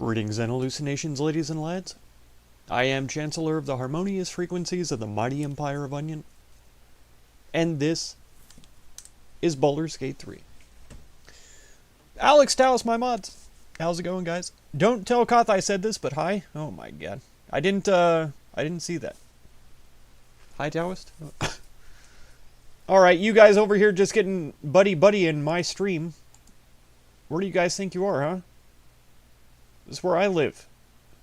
Greetings and hallucinations, ladies and lads. I am Chancellor of the harmonious frequencies of the mighty Empire of Onion, and this is Baldur's Gate 3. Alex Taos, my mods. How's it going, guys? Don't tell Koth I said this, but hi. Oh my god. I didn't see that. Hi, Taoist. Alright, you guys over here just getting buddy-buddy in my stream. Where do you guys think you are, huh? This is where I live.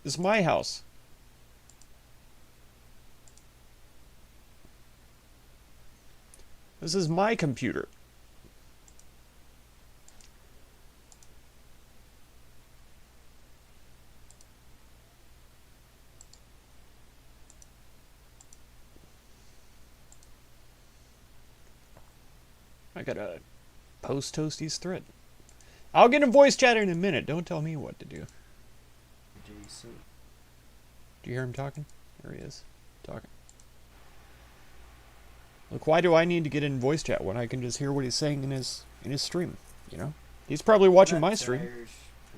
This is my house. This is my computer. I gotta post Toasty's thread. I'll get in voice chat in a minute. Don't tell me what to do. Jason. Do you hear him talking? There he is. Talking. Look, why do I need to get in voice chat when I can just hear what he's saying in his stream, you know? He's probably watching my stream.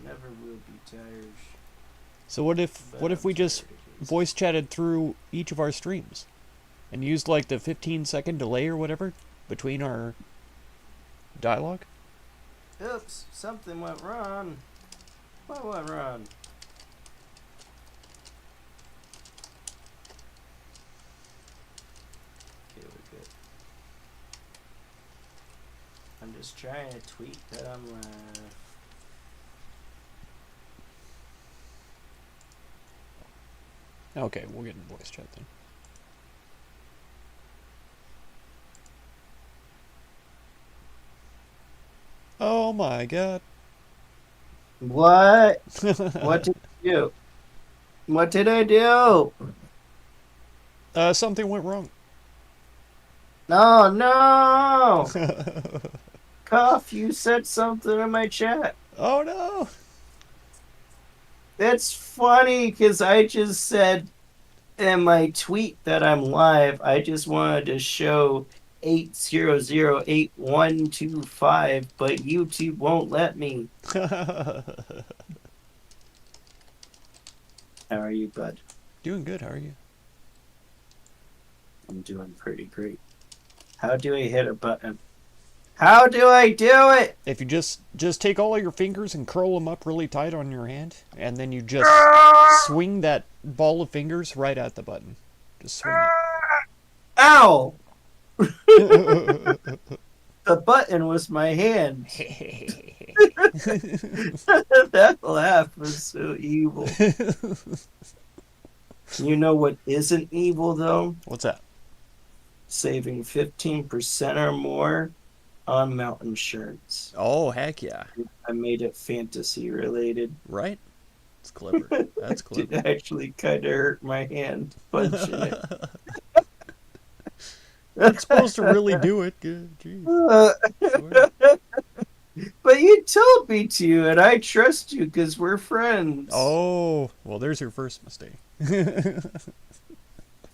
Never will be tired. So what if we just voice chatted through each of our streams and used like the 15-second delay or whatever between our dialogue? Oops, something went wrong. What went wrong? Okay, we're good. I'm just trying to tweet that I'm live. Okay, we'll get in voice chat then. Oh my god. What? What did you do? What did I do? Something went wrong. No, no! Cuff, you said something in my chat. Oh no! It's funny because I just said in my tweet that I'm live. I just wanted to show 8008125, but YouTube won't let me. How are you, bud? Doing good, how are you? I'm doing pretty great. How do I hit a button? How do I do it? If you just take all of your fingers and curl them up really tight on your hand, and then you just swing that ball of fingers right at the button. Just swing it. Ow! The button was my hand. That laugh was so evil. You know what isn't evil, though? What's that? Saving 15% or more on mountain shirts. Oh, heck yeah. I made it fantasy related. Right? It's clever. That's clever. It actually kind of hurt my hand punching it. It's supposed to really do it. Jeez. But you told me to, and I trust you because we're friends. Oh, well, there's your first mistake.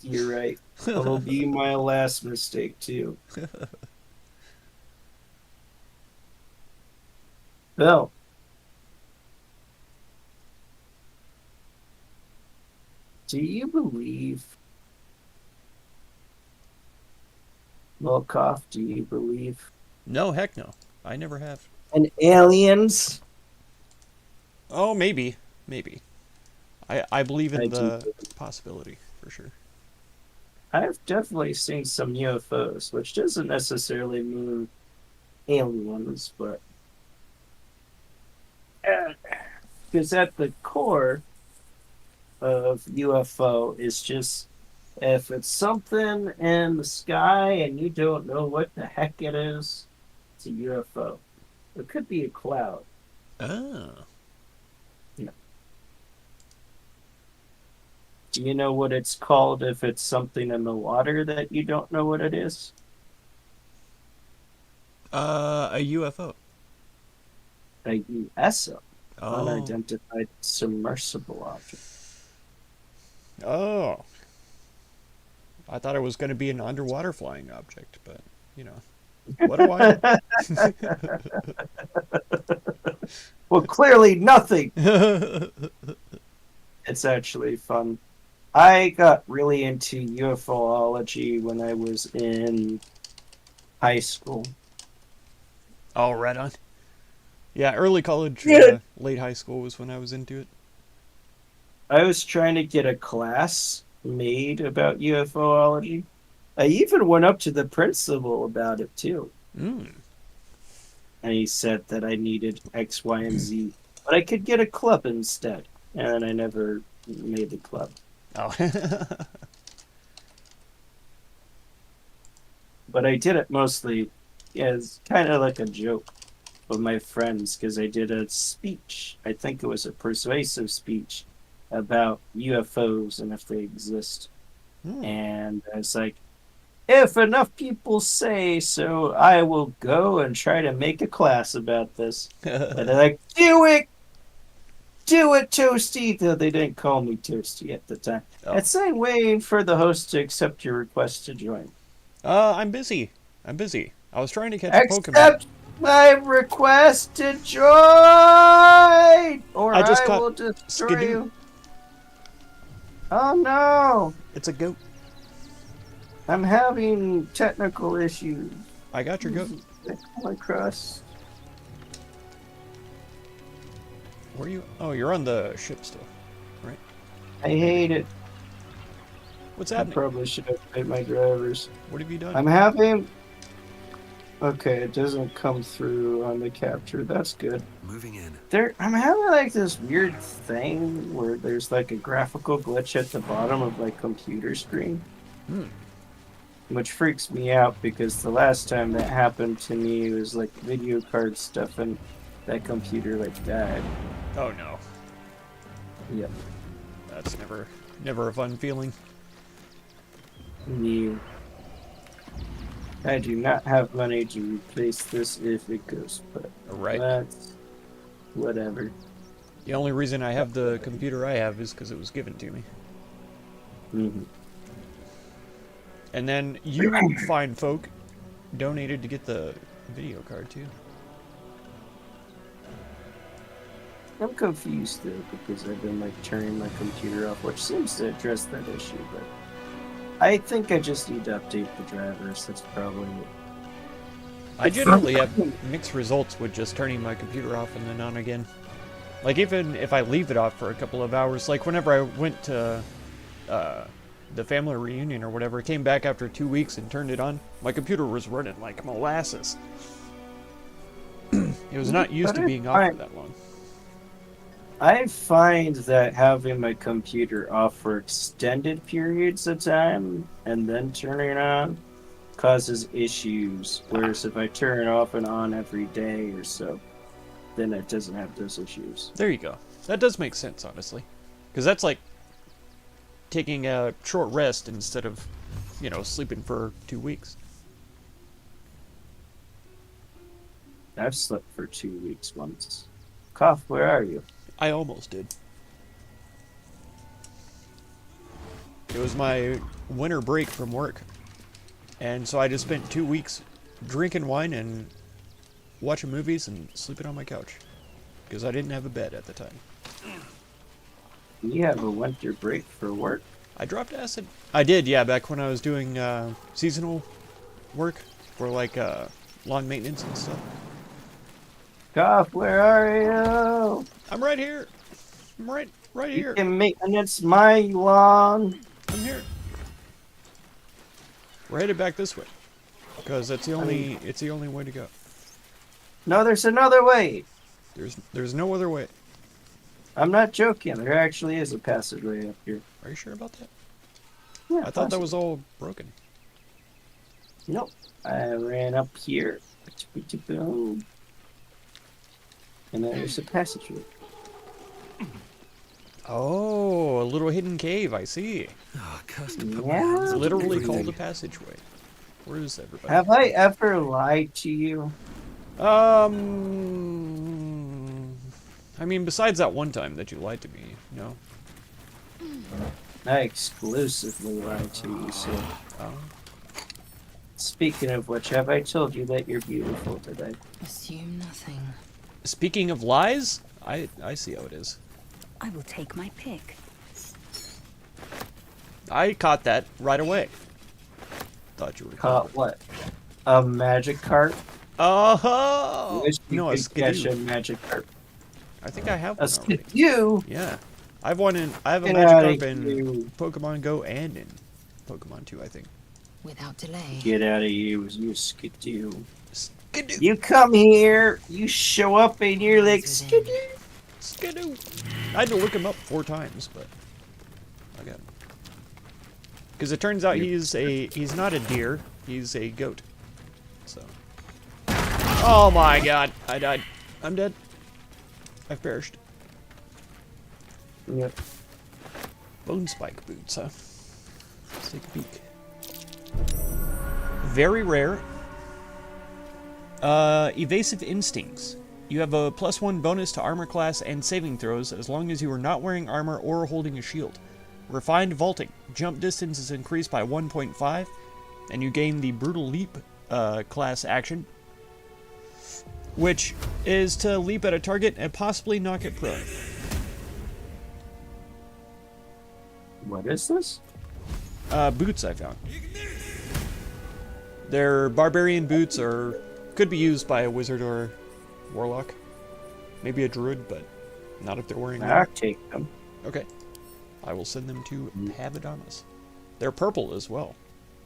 You're right. It'll be my last mistake, too. Bill. Do you believe... Volkov, do you believe... No, heck no. I never have. in aliens? Oh, maybe. Maybe. I believe in the do. possibility, for sure. I've definitely seen some UFOs, which doesn't necessarily mean aliens, but... Because at the core of UFO is just if it's something in the sky and you don't know what the heck it is, it's a UFO. It could be a cloud. Oh. Yeah. Do you know what it's called if it's something in the water that you don't know what it is? A UFO. A USO. Oh. Unidentified submersible object. Oh. I thought it was going to be an underwater flying object, but, you know. What do I Well, clearly nothing. know? It's actually fun. I got really into UFOlogy when I was in high school. Oh, right on. Yeah, early college, Yeah. late high school was when I was into it. I was trying to get a class made about UFOlogy. I even went up to the principal about it too. Mm. And he said that I needed X, Y, and Z. But I could get a club instead. And I never made the club. Oh. But I did it mostly as kind of like a joke with my friends because I did a speech. I think it was a persuasive speech about UFOs and if they exist. Mm. And I was like, if enough people say so, I will go and try to make a class about this. And they're like, do it, Toasty. Though they didn't call me Toasty at the time. Oh. It's I'm waiting for the host to accept your request to join. I'm busy. I'm busy. I was trying to catch a Pokemon. Accept my request to join, or I just I caught will destroy Skidoo. you. Oh no, It's a goat. I'm having technical issues. I got your goat. I come across. Where are you? Oh, you're on the ship still, right? I hate it. What's I happening? probably should have paid my drivers. What have you done? I'm having. Okay, it doesn't come through on the capture. That's good. Moving in. I'm having like this weird thing where there's like a graphical glitch at the bottom of my computer screen. Hmm. Which freaks me out because the last time that happened to me was like video card stuff and that computer like died. Oh no. Yep. That's never a fun feeling. New. I do not have money to replace this if it goes, but Right. that's whatever. The only reason I have the computer I have is because it was given to me. Mm-hmm. And then you fine folk donated to get the video card too. I'm confused though because I've been like turning my computer off, which seems to address that issue, but I think I just need to update the drivers. That's probably it. I generally have mixed results with just turning my computer off and then on again. Like even if I leave it off for a couple of hours, like whenever I went to the family reunion or whatever, came back after 2 weeks and turned it on, my computer was running like molasses. It was not used to being off for that long. I find that having my computer off for extended periods of time and then turning it on causes issues. Whereas if I turn it off and on every day or so, then it doesn't have those issues. There you go. That does make sense, honestly. Because that's like taking a short rest instead of, sleeping for 2 weeks. I've slept for 2 weeks once. Cough, where are you? I almost did. It was my winter break from work. And so I just spent 2 weeks drinking wine and watching movies and sleeping on my couch. Because I didn't have a bed at the time. You have a winter break for work? I dropped acid. I did, yeah, back when I was doing seasonal work for like lawn maintenance and stuff. Cough, where are you? I'm right here. I'm right here. You can maintenance my lawn. I'm here. We're headed back this way, because it's the only way to go. No, there's another way. There's no other way. I'm not joking. There actually is a passageway up here. Are you sure about that? Yeah, I thought that was all broken. Nope. I ran up here. And there's a passageway. Oh, a little hidden cave. I see. Oh, custom put my Yeah. hands It's on literally everything. called a passageway. Where is everybody? Have I ever lied to you? I mean, besides that one time that you lied to me, no. I exclusively lied to you, so. Speaking of which, have I told you that you're beautiful today? Assume nothing. Speaking of lies, I see how it is. I will take my pick. I caught that right away. Thought you were Caught what? A magic cart? Oh, Wish you no, a could catch a skidoo. magic cart. I think I have A one already. skidoo? Yeah, I have one in. I have a Get magic outta carp in here. Pokemon Go and in Pokemon 2, I think. Without delay. Get out of here, you skidoo. Skidoo. You come here, you show up, and you're like, skidoo. Skidoo. I had to look him up 4 times, but I got him. Because it turns out he's not a deer, he's a goat. So. Oh my god, I died. I'm dead. I've perished. Yep. Bone spike boots, huh? Let's take a peek. Very rare. Evasive instincts. You have a +1 bonus to armor class and saving throws as long as you are not wearing armor or holding a shield. Refined vaulting. Jump distance is increased by 1.5, and you gain the brutal leap class action, which is to leap at a target and possibly knock it prone. What is this? Boots I found. They're barbarian boots, or could be used by a wizard or warlock. Maybe a druid, but not if they're wearing I'll armor. take them. Okay. I will send them to Pavidamas. They're purple as well.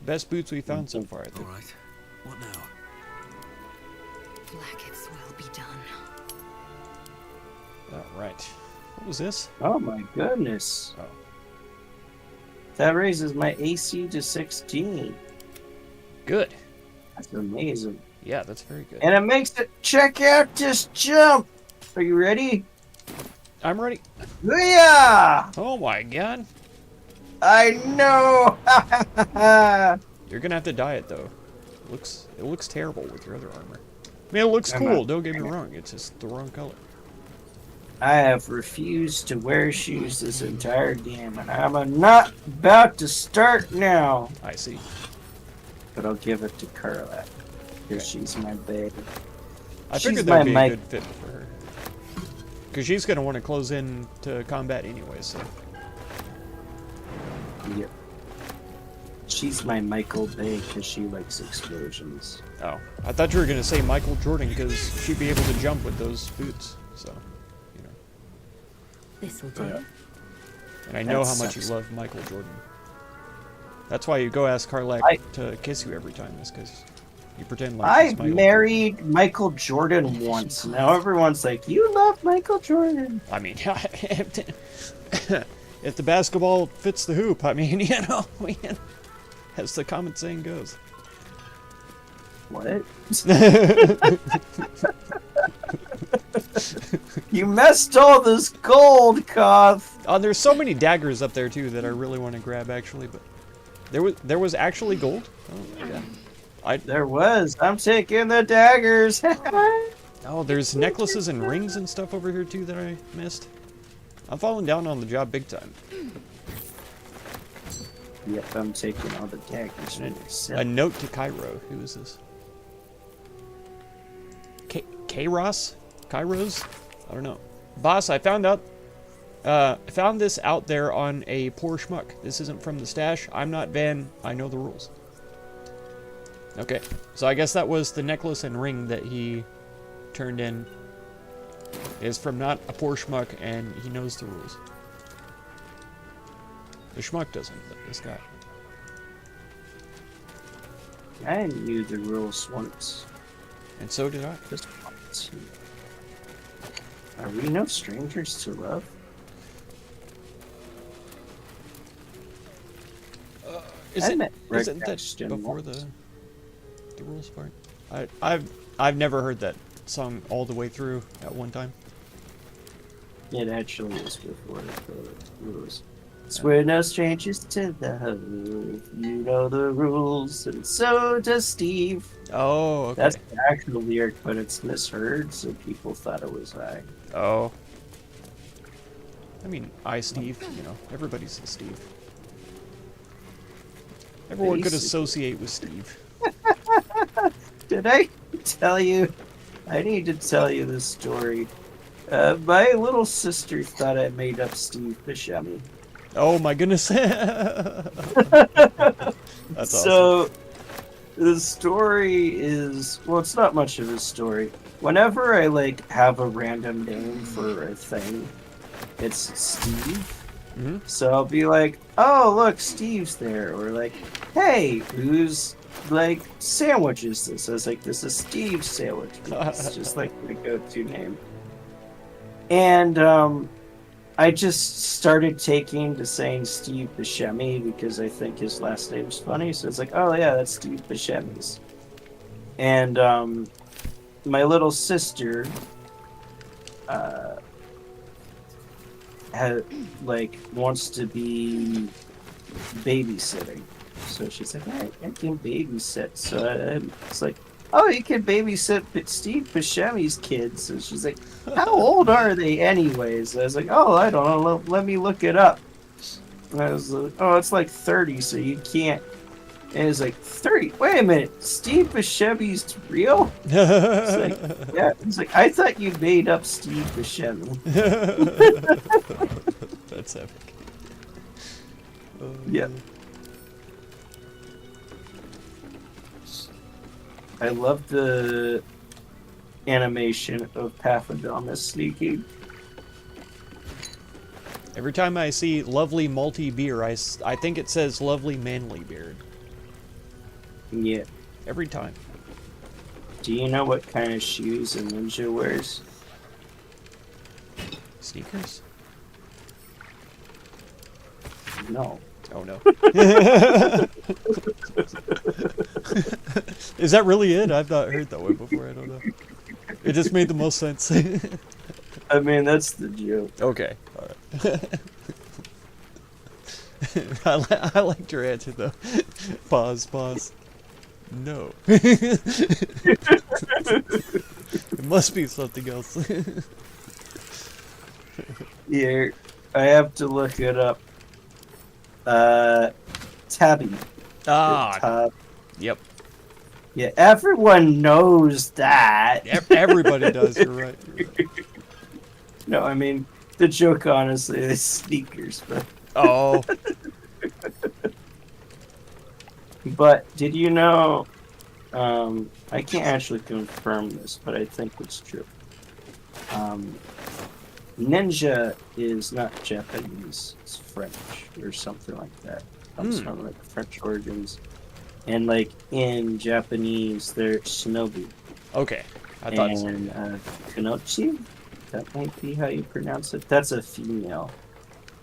Best boots we found so far, I think. All right. What now? Blackets will be done. Alright. What was this? Oh my goodness. Oh. That raises my AC to 16. Good. That's amazing. Yeah, that's very good. And it makes it check out this jump. Are you ready? I'm ready. Yeah! Oh my god. I know. You're gonna have to dye it though. It looks terrible with your other armor. I mean, it looks I'm cool, not- don't get me wrong. It's just the wrong color. I have refused to wear shoes this entire game, and I'm not about to start now. I see. But I'll give it to Carla, because she's my baby. I She's figured my that'd be a mic. good fit for her. Because she's gonna want to close in to combat anyway, so. Yep. She's my Michael Bay, because she likes explosions. Oh, I thought you were gonna say Michael Jordan because she'd be able to jump with those boots. So, you know. This will do. Yeah. And I know That how much you sucks. love Michael Jordan. That's why you go ask Karlak I- to kiss you every time, is because you pretend like I he's Michael married Michael Jordan once. Now everyone's like, you love Michael Jordan. I mean, if the basketball fits the hoop, I mean, you know, as the common saying goes. What? You messed all this gold, Koth. Oh, there's so many daggers up there too that I really want to grab actually, but there was actually gold. Oh my god. There was. I'm taking the daggers. Oh, there's necklaces and rings and stuff over here too that I missed. I'm falling down on the job big time. Yep, I'm taking all the daggers. A note to Cairo. Who is this? Kairos? Kairos? I don't know. Boss, I found this out there on a poor schmuck. This isn't from the stash. I'm not Van. I know the rules. Okay, so I guess that was the necklace and ring that he turned in. Is from not a poor schmuck, and he knows the rules. The schmuck doesn't, but this guy. I knew the rules once. And so did I. Just once. Are we no strangers to love? Isn't met Rick that Ashton before once. the rules part? I've never heard that sung all the way through at one time. It actually was before the rules. We're no strangers to love. You know the rules, and so does Steve. Oh, okay. That's the actual lyric, but it's misheard, so people thought it was I. Oh. I mean, Steve, you know, everybody's a Steve. Everyone could Basically. associate with Steve. Did I tell you? I need to tell you this story. My little sister thought I made up Steve Buscemi. Oh my goodness. That's awesome. So the story is, well, it's not much of a story. Whenever I like have a random name for a thing, it's Steve. Hmm. So I'll be like, oh look, Steve's there, or like, hey, whose like sandwich is this? I was like, this is Steve's sandwich. It's just like my go-to name. And I just started taking to saying Steve Buscemi because I think his last name's funny. So it's like, oh yeah, that's Steve Buscemi's. And my little sister wants to be babysitting. So she's like, I can babysit. So it's like, oh, you can babysit Steve Buscemi's kids. So she's like, how old are they anyways? I was like, oh, I don't know. Let me look it up. And I was like, oh, it's like 30, so you can't. And it's like, 30? Wait a minute. Steve Buscemi's real? It's like, yeah. It's like, I thought you made up Steve Buscemi. That's epic. Yeah. I love the animation of Paphadomus sneaking. Every time I see lovely malty beer, I think it says lovely manly beard. Yeah. Every time. Do you know what kind of shoes a ninja wears? Sneakers? No. Oh no. Is that really it? I've not heard that one before. I don't know. It just made the most sense. I mean, that's the joke. Okay. Alright. I liked your answer though. Pause. No. It must be something else. Yeah, I have to look it up. Tabby. Tab. Yep. Yeah, everyone knows that. Everybody does, you're right. No, I mean, the joke honestly is sneakers, but... Oh. But did you know, I can't actually confirm this, but I think it's true. Ninja is not Japanese, it's French or something like that. Comes from like French origins. And like in Japanese, they're shinobi. Okay. I thought so. And kunochi? That might be how you pronounce it. That's a female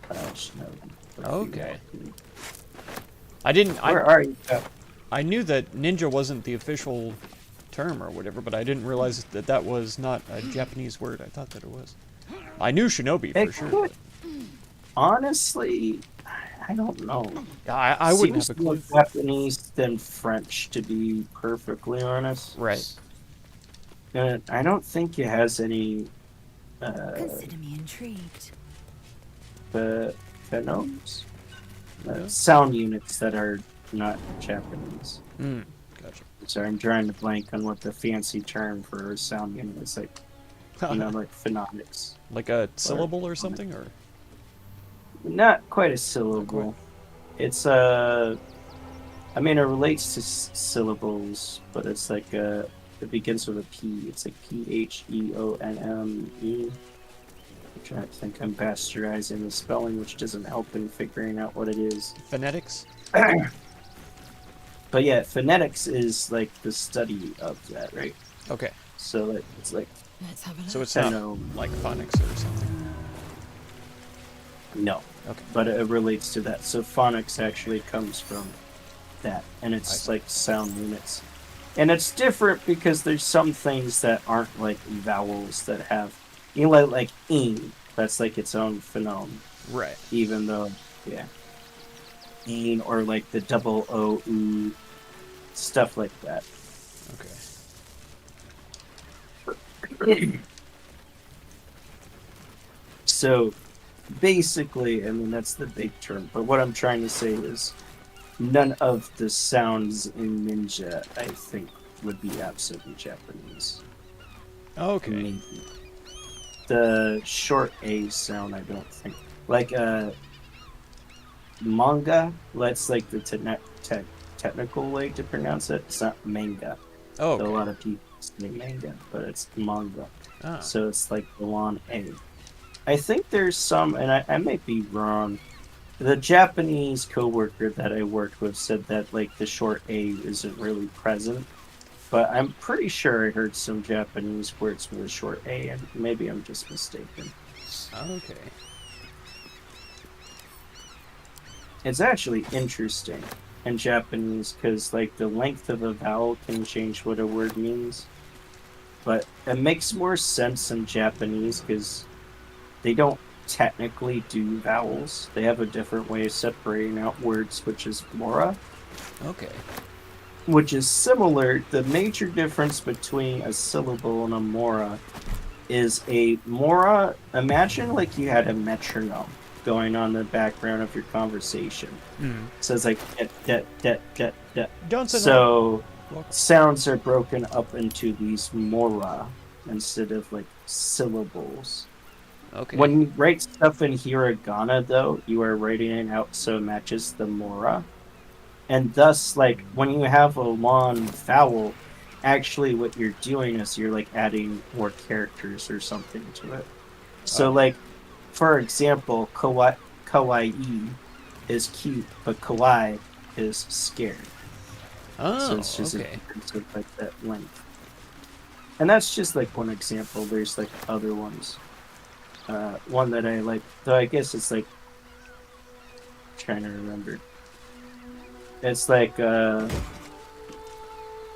shinobi. Okay. Female. Where are you? I knew that ninja wasn't the official term or whatever, but I didn't realize that that was not a Japanese word. I thought that it was. I knew shinobi for sure. But... Honestly, I don't know. I wouldn't have a clue. Seems more Japanese than French, to be perfectly honest. Right. I don't think it has any Consider me intrigued. phonemes. Sound units that are not Japanese. Gotcha. So I'm trying to blank on what the fancy term for a sound unit is, like, like phonetics. Like a syllable or something, or? Not quite a syllable. It's I mean, it relates to syllables, but it's like it begins with a P. It's like Pheonme. I'm trying to think. I'm bastardizing the spelling, which doesn't help in figuring out what it is. Phonetics? But yeah, phonetics is like the study of that, right? Okay. So it's like... Let's have a look. So it's not like phonics or something? No. Okay. But it relates to that. So phonics actually comes from that. And it's like sound units. And it's different because there's some things that aren't like vowels that have... You know, like ing. That's like its own phonome. Right. Even though, yeah. Ing or like the double O, U, stuff like that. Okay. So, basically, I mean, that's the big term. But what I'm trying to say is none of the sounds in Ninja, I think, would be absolutely Japanese. Okay. Maybe. The short A sound, I don't think. Like manga, that's like the technical way to pronounce it. It's not manga. Oh, So a okay. lot of people say manga, but it's manga. Ah. So it's like the long A. I think there's some, and I might be wrong. The Japanese coworker that I worked with said that like the short A isn't really present, but I'm pretty sure I heard some Japanese words with a short A, and maybe I'm just mistaken. Okay. It's actually interesting in Japanese because like the length of a vowel can change what a word means, but it makes more sense in Japanese because they don't technically do vowels. They have a different way of separating out words, which is mora, Okay. which is similar. The major difference between a syllable and a mora is a mora. Imagine like you had a metronome going on in the background of your conversation. Mm. So it's like Johnson. so Welcome. sounds are broken up into these mora instead of like syllables. Okay. When you write stuff in hiragana, though, you are writing it out so it matches the mora. And thus, like, when you have a long vowel, actually what you're doing is you're, like, adding more characters or something to it. So, Oh. like, for example, kawaii is cute, but kawaii is scared. Oh, So it's just a okay. difference of, like, that length. And that's just, like, one example. There's, like, other ones. One that I like, though I guess it's like trying to remember. It's like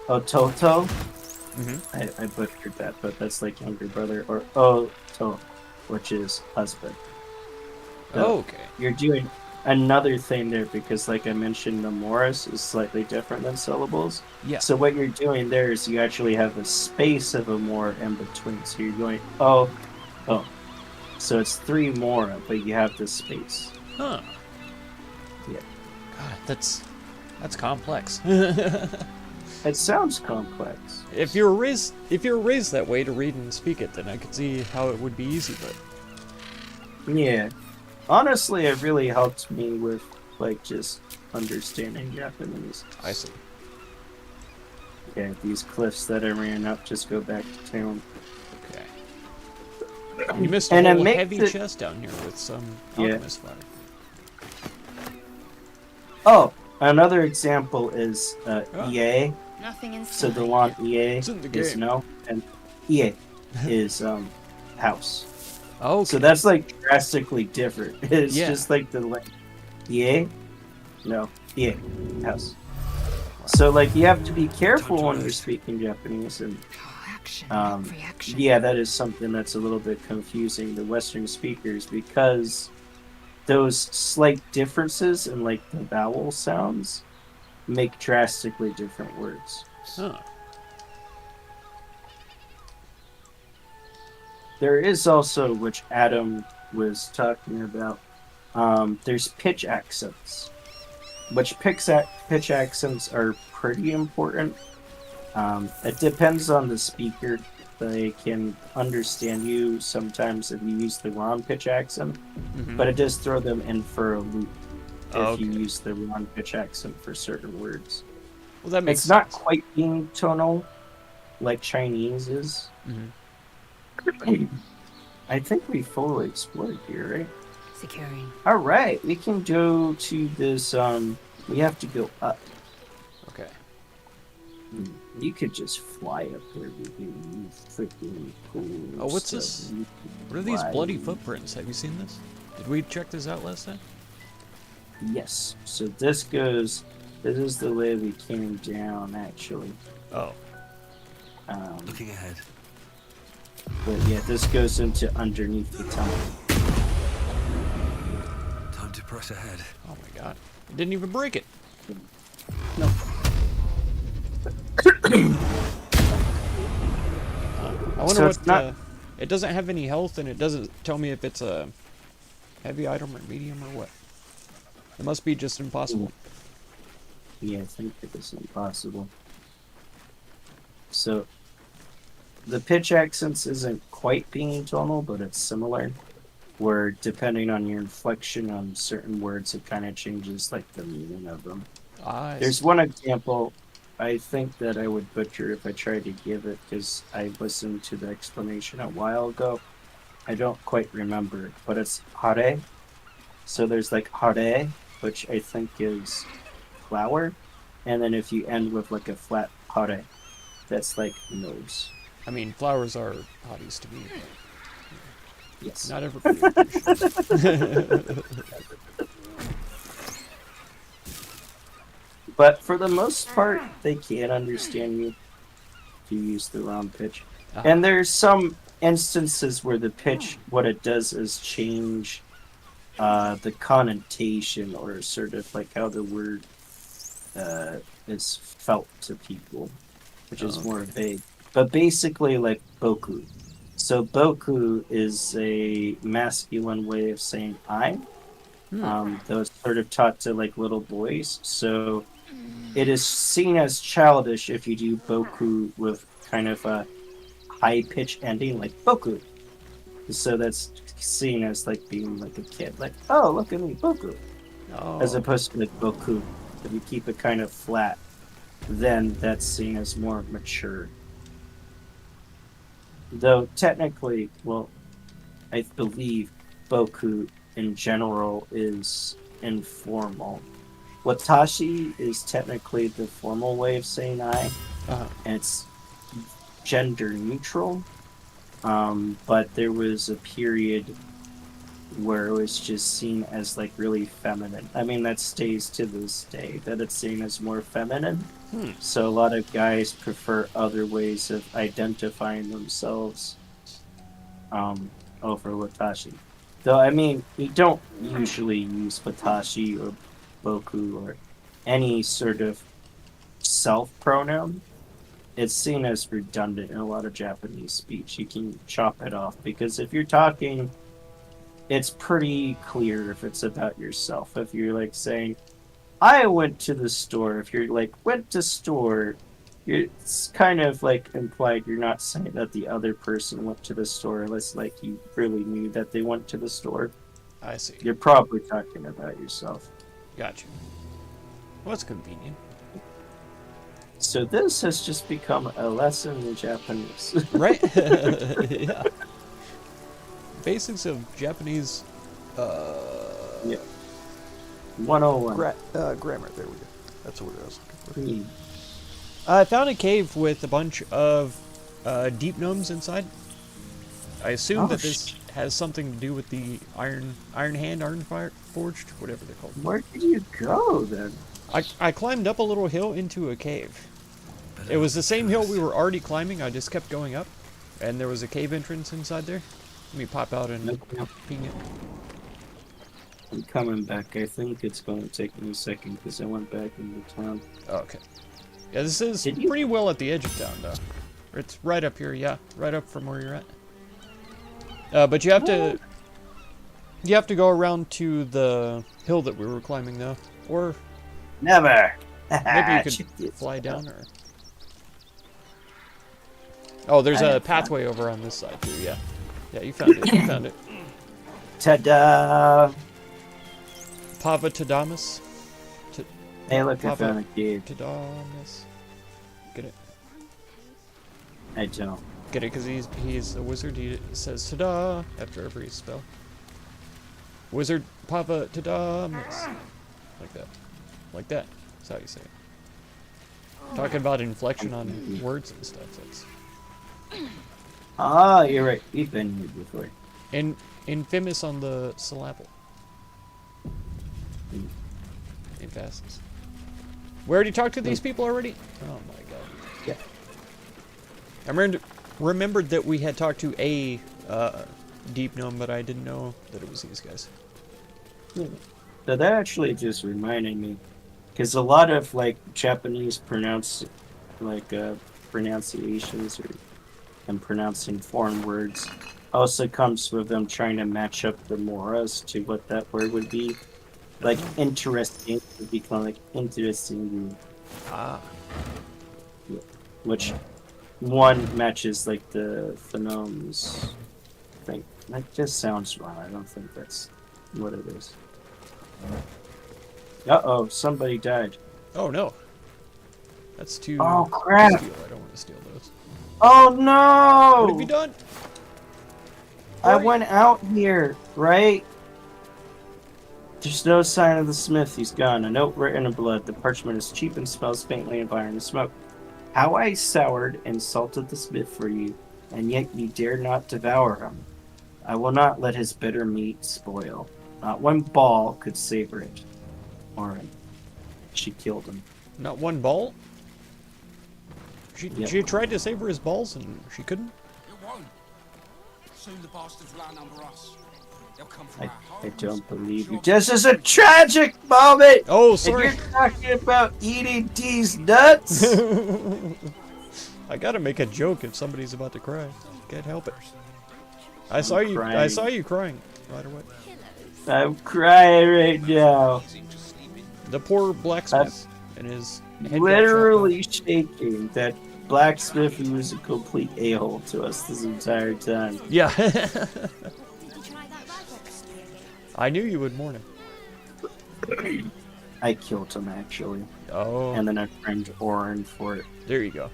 Ototo. Mm-hmm. I butchered that, but that's like younger brother, or Oto, which is husband. So Oh, okay. you're doing another thing there because, like I mentioned, the Morris is slightly different than syllables. Yeah. So what you're doing there is you actually have a space of a more in between. So you're going oh. So it's 3 more, but you have this space. Huh. Yeah. God, that's complex. It sounds complex. If you're raised that way to read and speak it, then I could see how it would be easy. But Yeah. Honestly, it really helped me with like just understanding Japanese. I see. Yeah, these cliffs that I ran up just go back to town. Okay. You missed a And it whole makes heavy it- chest down here with some Yeah. alchemist fire. Oh, another example is Oh. EA. Nothing inside. So the long EA It's in the is game. no, and EA is house. Okay. So that's like drastically different. It's Yeah. just like the like EA, no EA house. So like you have to be careful when you're speaking Japanese, and Action. Um, Reaction. yeah, that is something that's a little bit confusing to Western speakers because those slight differences in like the vowel sounds make drastically different words. Huh. There is also, which Adam was talking about, there's pitch accents, which pitch accents are pretty important. It depends on the speaker. They can understand you sometimes if you use the wrong pitch accent, Mhm. but it does throw them in for a loop Oh, if you okay. use the wrong pitch accent for certain words. Well, that makes It's not sense. quite being tonal like Chinese is. Mhm. I think we fully explored here, right? Securing. All right, we can go to this. We have to go up. Okay. You could just fly up there with you freaking cool. Oh, what's stuff. this? You What are these fly. bloody footprints? Have you seen this? Did we check this out last time? Yes. So this goes. This is the way we came down, actually. Oh. Looking ahead. But yeah, this goes into underneath the tunnel. Time to press ahead. Oh my god. It didn't even break it. No. I wonder So what. it's not- It doesn't have any health, and it doesn't tell me if it's a heavy item or medium or what. It must be just impossible. Yeah, I think it is impossible. So the pitch accents isn't quite being tonal, but it's similar. Where depending on your inflection on certain words, it kind of changes like the meaning of them. There's one example I think that I would butcher if I tried to give it because I listened to the explanation a while ago. I don't quite remember, but it's hare. So there's like hare, which I think is flower, and then if you end with like a flat hare, that's like nose. I mean, flowers are hotties to me, Yes. but not everybody appreciates. But for the most part, they can understand you if you use the wrong pitch. And there's some instances where the pitch, what it does is change the connotation or sort of like how the word is felt to people, which is more vague. But basically, like boku. So boku is a masculine way of saying I. That was sort of taught to like little boys. So it is seen as childish if you do boku with kind of a high pitch ending, like boku. So that's seen as like being like a kid, like, oh, look at me, boku. As opposed to like boku. If you keep it kind of flat, then that's seen as more mature. Though technically, well, I believe boku in general is informal. Watashi is technically the formal way of saying I, and it's gender neutral. But there was a period where it was just seen as like really feminine. I mean, that stays to this day, that it's seen as more feminine. So a lot of guys prefer other ways of identifying themselves over Watashi. Though, I mean, you don't usually use Watashi or Boku or any sort of self-pronoun. It's seen as redundant in a lot of Japanese speech. You can chop it off because if you're talking, it's pretty clear if it's about yourself. If you're like saying, I went to the store, if you're like, went to store, it's kind of like implied you're not saying that the other person went to the store unless like you really knew that they went to the store. I see. You're probably talking about yourself. Gotcha. Well, that's convenient. So this has just become a lesson in Japanese. Right? Yeah. Basics of Japanese Yeah. 101. grammar. There we go. That's what I was looking for. Hmm. I found a cave with a bunch of deep gnomes inside. I assume that this has something to do with the iron hand, iron fire forged, whatever they're called. Where did you go then? I climbed up a little hill into a cave. It was the same hill we were already climbing. I just kept going up, and there was a cave entrance inside there. Let me pop out and ping it. I'm coming back. I think it's going to take me a second because I went back into town. Oh, okay. Yeah, this is pretty well at the edge of town, though. It's right up here, yeah. Right up from where you're at. But you have to... You have to go around to the hill that we were climbing, though. Or... Never! Maybe you could fly down, or... Oh, there's a pathway over on this side, too, yeah. Yeah, you found it. You found it. Ta-da! Pava Tadamus. Hey, look, I Pava found a cave. Tadamus. Get it? I don't. Get it? Because he's a wizard. He says "tada" after every spell. Wizard Pava Tadamus. Like that. Like that. That's how you say it. Talking about inflection on words and stuff. That's Ah, you're right. We've been here before. infamous on the syllable. Emphasis. We already talked to these people already? Oh my god. Yeah. I remembered that we had talked to a deep gnome, but I didn't know that it was these guys. So that actually just reminded me, because a lot of like Japanese pronunciations and pronouncing foreign words also comes with them trying to match up the moras to what that word would be. Like interesting would become like interesting. Ah. Yeah. Which one matches like the phonemes thing. That just sounds wrong. I don't think that's what it is. Uh-oh, somebody died. Oh no. That's too Oh, crap. steal. I don't want to steal those. Oh What have you no! done? I went out here, right? There's no sign of the smith. He's gone. A note written in blood. The parchment is cheap and smells faintly of iron and smoke. How I soured and salted the smith for you, and yet you dare not devour him. I will not let his bitter meat spoil. Not one ball could savor it. Orin. She killed him. Not one ball? Yep. She tried to save her his balls and she couldn't? It won't. Soon the bastards will outnumber us. They'll come from I our homes. don't believe you. This is a tragic moment! Oh, And sorry. you're talking about eating these nuts? I gotta make a joke if somebody's about to cry. Can't help it. I I'm saw you crying. crying right away. I'm crying right now. The poor blacksmith and his head got Literally shaking. That blacksmith who was a complete a-hole to us this entire time. chopped off. Yeah. I knew you would mourn him. I killed him, actually. Oh, And then I framed Orin for it. there you go.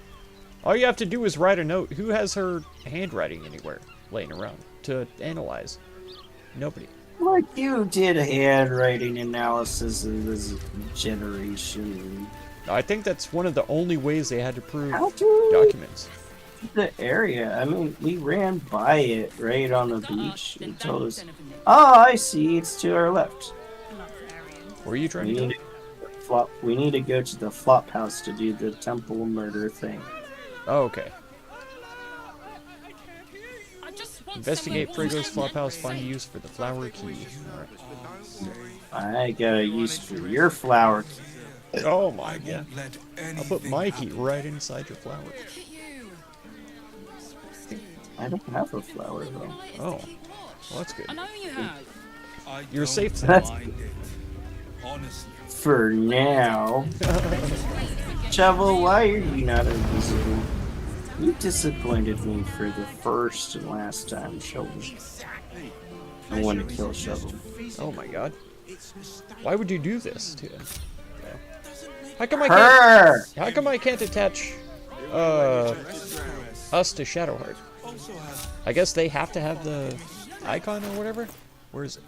All you have to do is write a note. Who has her handwriting anywhere laying around to analyze? Nobody. Like you did handwriting analysis of this generation. I think that's one of the only ways they had to prove How do documents. the area? I mean, we ran by it right on the beach and told us, oh, I see, it's to our left. Were you trying We to need we need to go to the flop house to do the temple murder thing. Oh, okay. Investigate Frigo's flophouse, find use for the flower key. Alright. I got a use for your flower key. Oh my god. Won't let I'll put anything my key happen. right inside your flower. I don't have a flower though. Oh. Well, that's good. I know you have. I You're don't safe then. That's- mind it. Honestly. For now. Shovel, why are you not invisible? You disappointed me for the first and last time, Shovel. I want to kill Shovel. Oh my god. Why would you do this to him? How come Her! I can't attach us to Shadowheart? I guess they have to have the icon or whatever? Where is it?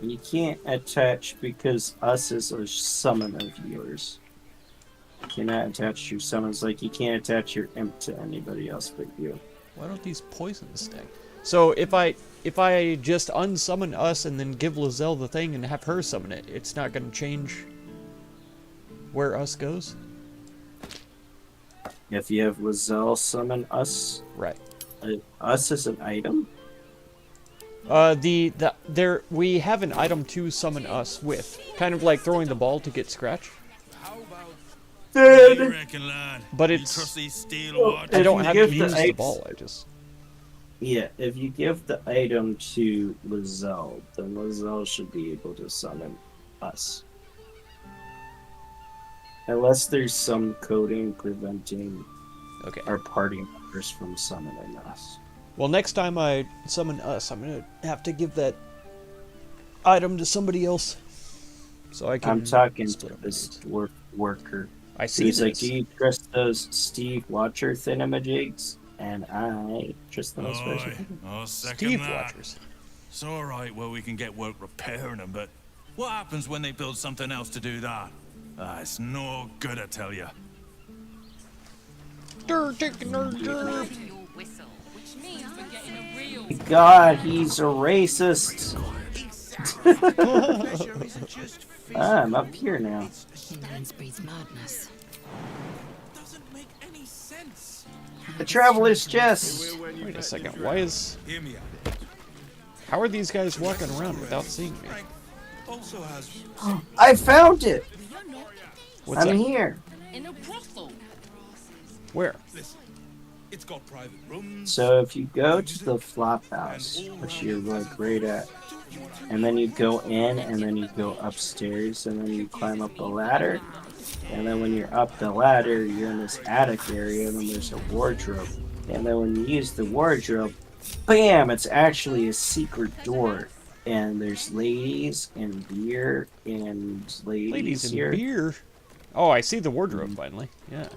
You can't attach because us is a summon of yours. You cannot attach your summons like you can't attach your imp to anybody else but you. Why don't these poisons stick? So if I just unsummon us and then give Lizelle the thing and have her summon it, it's not gonna change where us goes? If you have Lizelle summon us, Right. us is an item? We have an item to summon us with. Kind of like throwing the ball to get scratch. What do you reckon, lad? But You it's- trust these steel Well, watch? I If don't you have to give the use the ice- ball, I just... Yeah, if you give the item to Lizelle, then Lizelle should be able to summon us. Unless there's some coding preventing Okay. our party members from summoning us. Well, next time I summon us, I'm gonna have to give that item to somebody else. So I can I'm talking split to up this the dwarf worker. I see He's like, this. do you trust those Steve Watcher thingamajigs? And I trust them as far as I Aye, can. I'll second Steve that. Watchers. It's alright, well, we can get work repairing them, but what happens when they build something else to do that? It's no good, I tell you. Dur, tick, dur, dur. Which means we're getting a real God, he's a racist. I'm up here now. Ignorance breeds madness. Doesn't make any sense. The Traveler's Chest. Wait a second, why is... Hear me out. How are these guys walking around without seeing me? Frank also has I found it. What's I'm that? here. in a brothel. Where? listen. It's got private rooms. So if you go to the flop house, which you're like right at, and then you go in, and then you go upstairs, and then you climb up a ladder, And then when you're up the ladder, you're in this attic area, and then there's a wardrobe. And then when you use the wardrobe, bam! It's actually a secret door. And there's ladies and beer and Ladies and here. beer. Oh, I see the wardrobe finally. Yeah.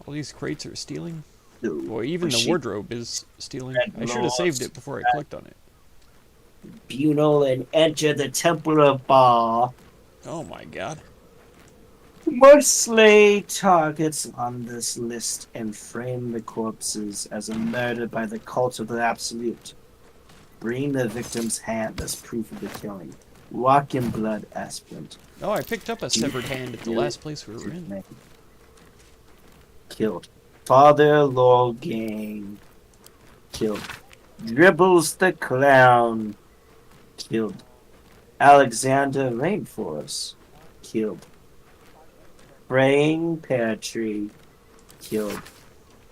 All these crates are stealing. Boy, even the wardrobe is stealing. I should have saved it before I clicked on it. Bunal and enter the Temple of Ba. Oh my god. Must slay targets on this list and frame the corpses as a murder by the cult of the Absolute. Bring the victim's hand as proof of the killing. Walk in blood, aspirant. Oh, I picked up a severed hand at the last place we were in. Killed. Father Lorgang. Killed. Dribbles the Clown. Killed. Alexander Rainforest. Killed. Praying Pear Tree. Killed.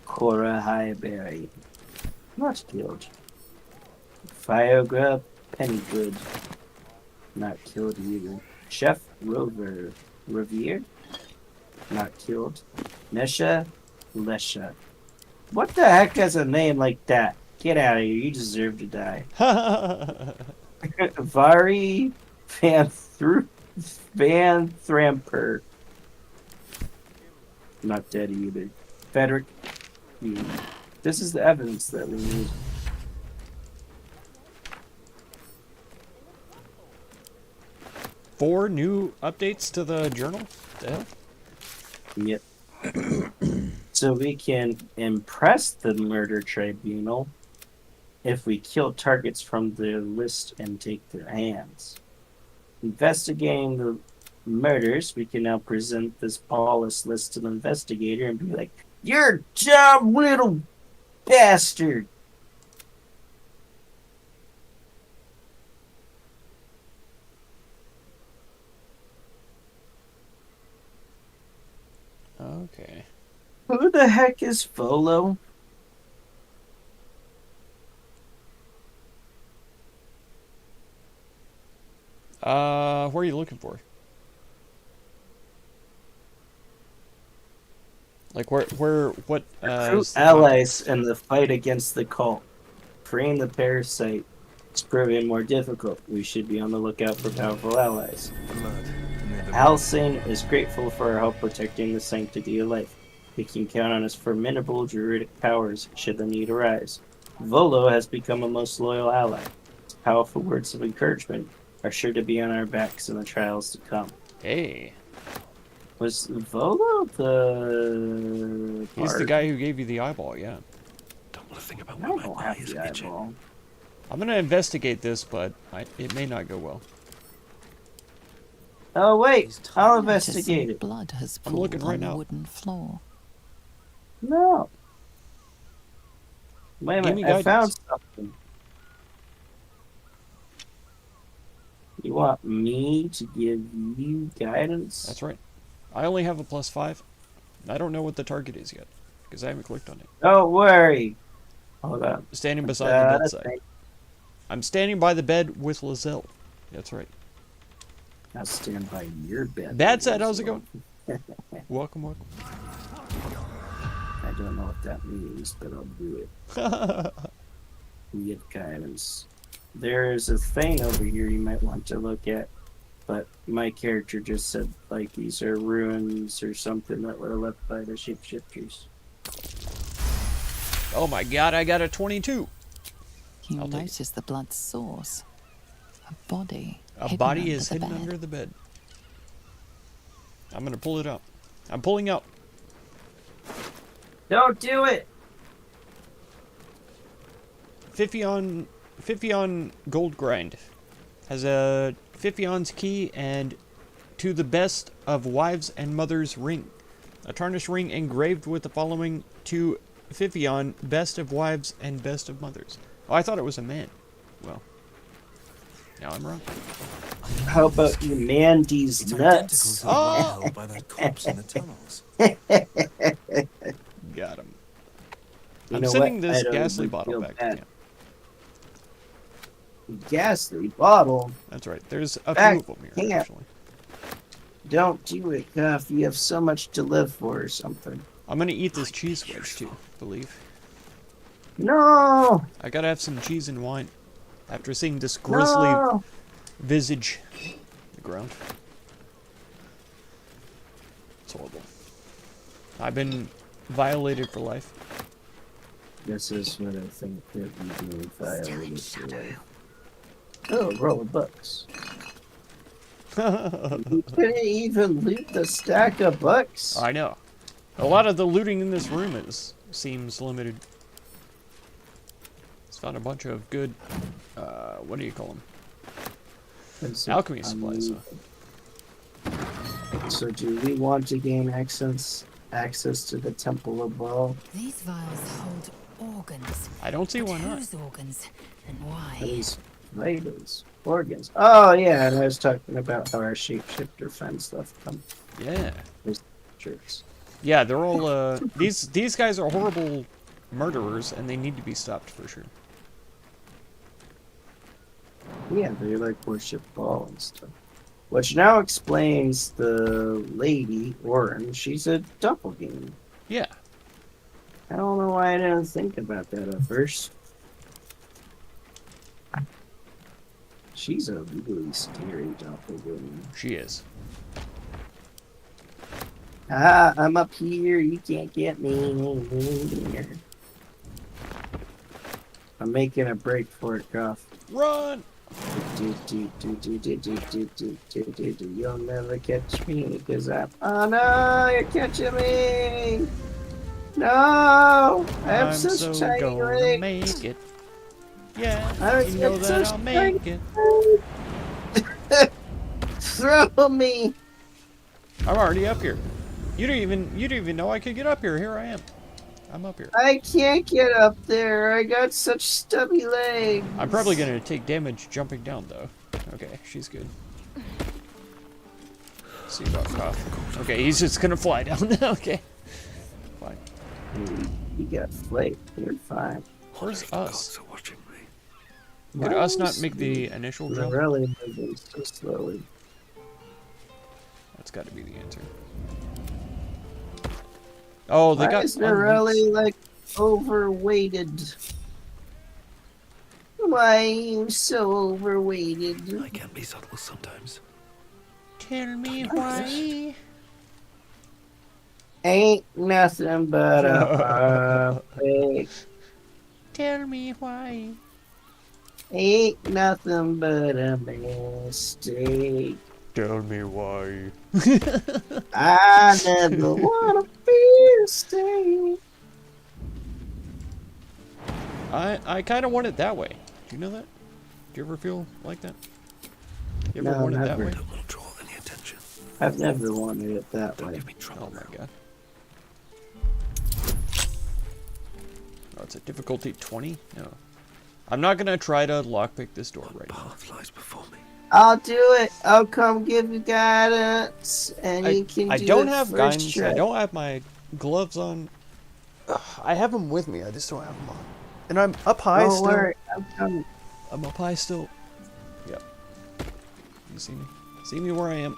Cora Highberry. Not killed. Firegrub Pennygood. Not killed either. Chef Rover. Revere. Not killed. Nesha Lesha. What the heck has a name like that? Get out of here. You deserve to die. Vari Van Thramper. Not dead either. Frederick. This is the evidence that we need. Four new updates to the journal? The hell? Yep. So we can impress the murder tribunal if we kill targets from their list and take their hands. Investigating the murders, we can now present this lawless list to the investigator and be like, "You're a dumb little bastard." Okay. Who the heck is Volo? Where are you looking for? Like what, Recruit is the allies in the fight against the cult. Freeing the parasite is proving more difficult. We should be on the lookout for powerful allies. Halsing is grateful for our help protecting the sanctity of life. We can count on his formidable druidic powers should the need arise. Volo has become a most loyal ally. His powerful words of encouragement are sure to be on our backs in the trials to come. Hey. Was Volo the... He's the guy who gave you the eyeball, yeah. Don't want to think about I where my don't eye have is the itching. eyeball. I'm gonna investigate this, but it may not go well. Oh wait, I'll Notice investigate it. blood has I'm pooled looking right on the now. wooden floor. No. Wait a Give me minute, I found guidance. something. You want me to give you guidance? That's right. I only have a +5. I don't know what the target is yet, because I haven't clicked on it. Don't worry. Hold on. Standing beside the bedside. Thing. I'm standing by the bed with Lizelle. That's right. I'll stand by your bed. That's it. How's it going? Welcome, welcome. I don't know what that means, but I'll do it. Get guidance. There's a thing over here you might want to look at, but my character just said like these are ruins or something that were left by the shapeshifters. Oh my god, I got a 22. You I'll take it. notice the blood's source. A body. A hidden body under is the hidden bed. under the bed. I'm gonna pull it up. I'm pulling out. Don't do it! Fiffion Gold Grind has a Fiffion's key and to the best of wives and mothers ring. A tarnished ring engraved with the following to Fiffion, best of wives and best of mothers. Oh, I thought it was a man. Well, now I'm wrong. How about you Mandy's It's identical nuts? to the one held by that corpse in the tunnels. Got him. You I'm know sending what? I this don't ghastly even bottle feel back bad. to camp. Ghastly bottle. That's right. There's a Back few of them here, camp. actually. Don't do it, Cuff. You have so much to live for or something. I'm gonna eat this cheese wedge too, I believe. No! I gotta have some cheese and wine. After seeing this grisly No! visage on the ground. It's horrible. I've been violated for life. This is what I think that you do violated for life. Oh, roll of books. You couldn't even loot the stack of books. I know. A lot of the looting in this room seems limited. It's found a bunch of good, what do you call them? Alchemy supplies. So do we want to gain access to the Temple of Baal? These vials hold organs. I don't see But why not. whose organs and why? These vitals, organs. Oh yeah, and I was talking about how our shapeshifter friend stuff come. Yeah. Jerks. Yeah, they're all, these guys are horrible murderers, and they need to be stopped for sure. Yeah, they like worship Baal and stuff. Which now explains the lady, Orin. She's a doppelganger. Yeah. I don't know why I didn't think about that at first. She's a really scary doppelganger. She is. Ah, I'm up here. You can't get me. I'm making a break for it, Goff. Run! You'll never catch me because I'm. Oh no, you're catching me! No! I have I'm such so tiny gonna legs. make it. Yeah, I you know have that such I'll make it. Throw me! I'm already up here. You don't even know I could get up here. Here I am. I'm up here. I can't get up there. I got such stubby legs. I'm probably gonna take damage jumping down though. Okay, she's good. Let's see about Koth. Okay, he's just gonna fly down. Okay. Fine. You got flake. You're fine. Where's us? Gods are watching me. Could us not make the initial They're jump? really moving so slowly. That's gotta be the answer. Oh, they Why got is really like overweighted? Why are you so overweighted? I can be subtle sometimes. Tell me why. Ain't nothing but a mistake. Tell me why. Ain't nothing but a mistake. Tell me why. I never wanna be a mistake. I kind of want it that way. Do you know that? Do you ever feel like that? You ever No, want it that never. way? Don't want to draw any attention. I've never wanted it that Don't way. give me trouble. Oh my god. Oh, it's a difficulty 20? No. I'm not gonna try to lockpick this door right now. Path lies before me. I'll do it. I'll come give you guidance, and you can I do don't it have first guidance. try. I don't have my gloves on. Ugh, I have them with me. I just don't have them on. And I'm up high Don't still. worry, I'm coming. I'm up high still. Yep. You see me? See me where I am.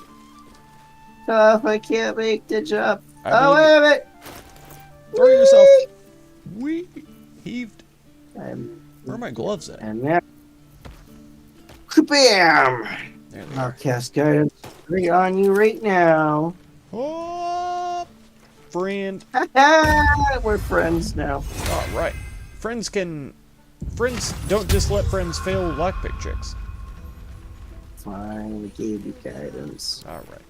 Tough, I can't make the jump. I Oh, believe wait a minute. Throw yourself. Wee. Heaved. And, Where are my gloves at? and now. Kabam! There they I'll are. cast guidance right on you right now. Oh, friend. We're friends now. All right. Friends don't just let friends fail lockpick checks. Fine, we gave you guidance. All right.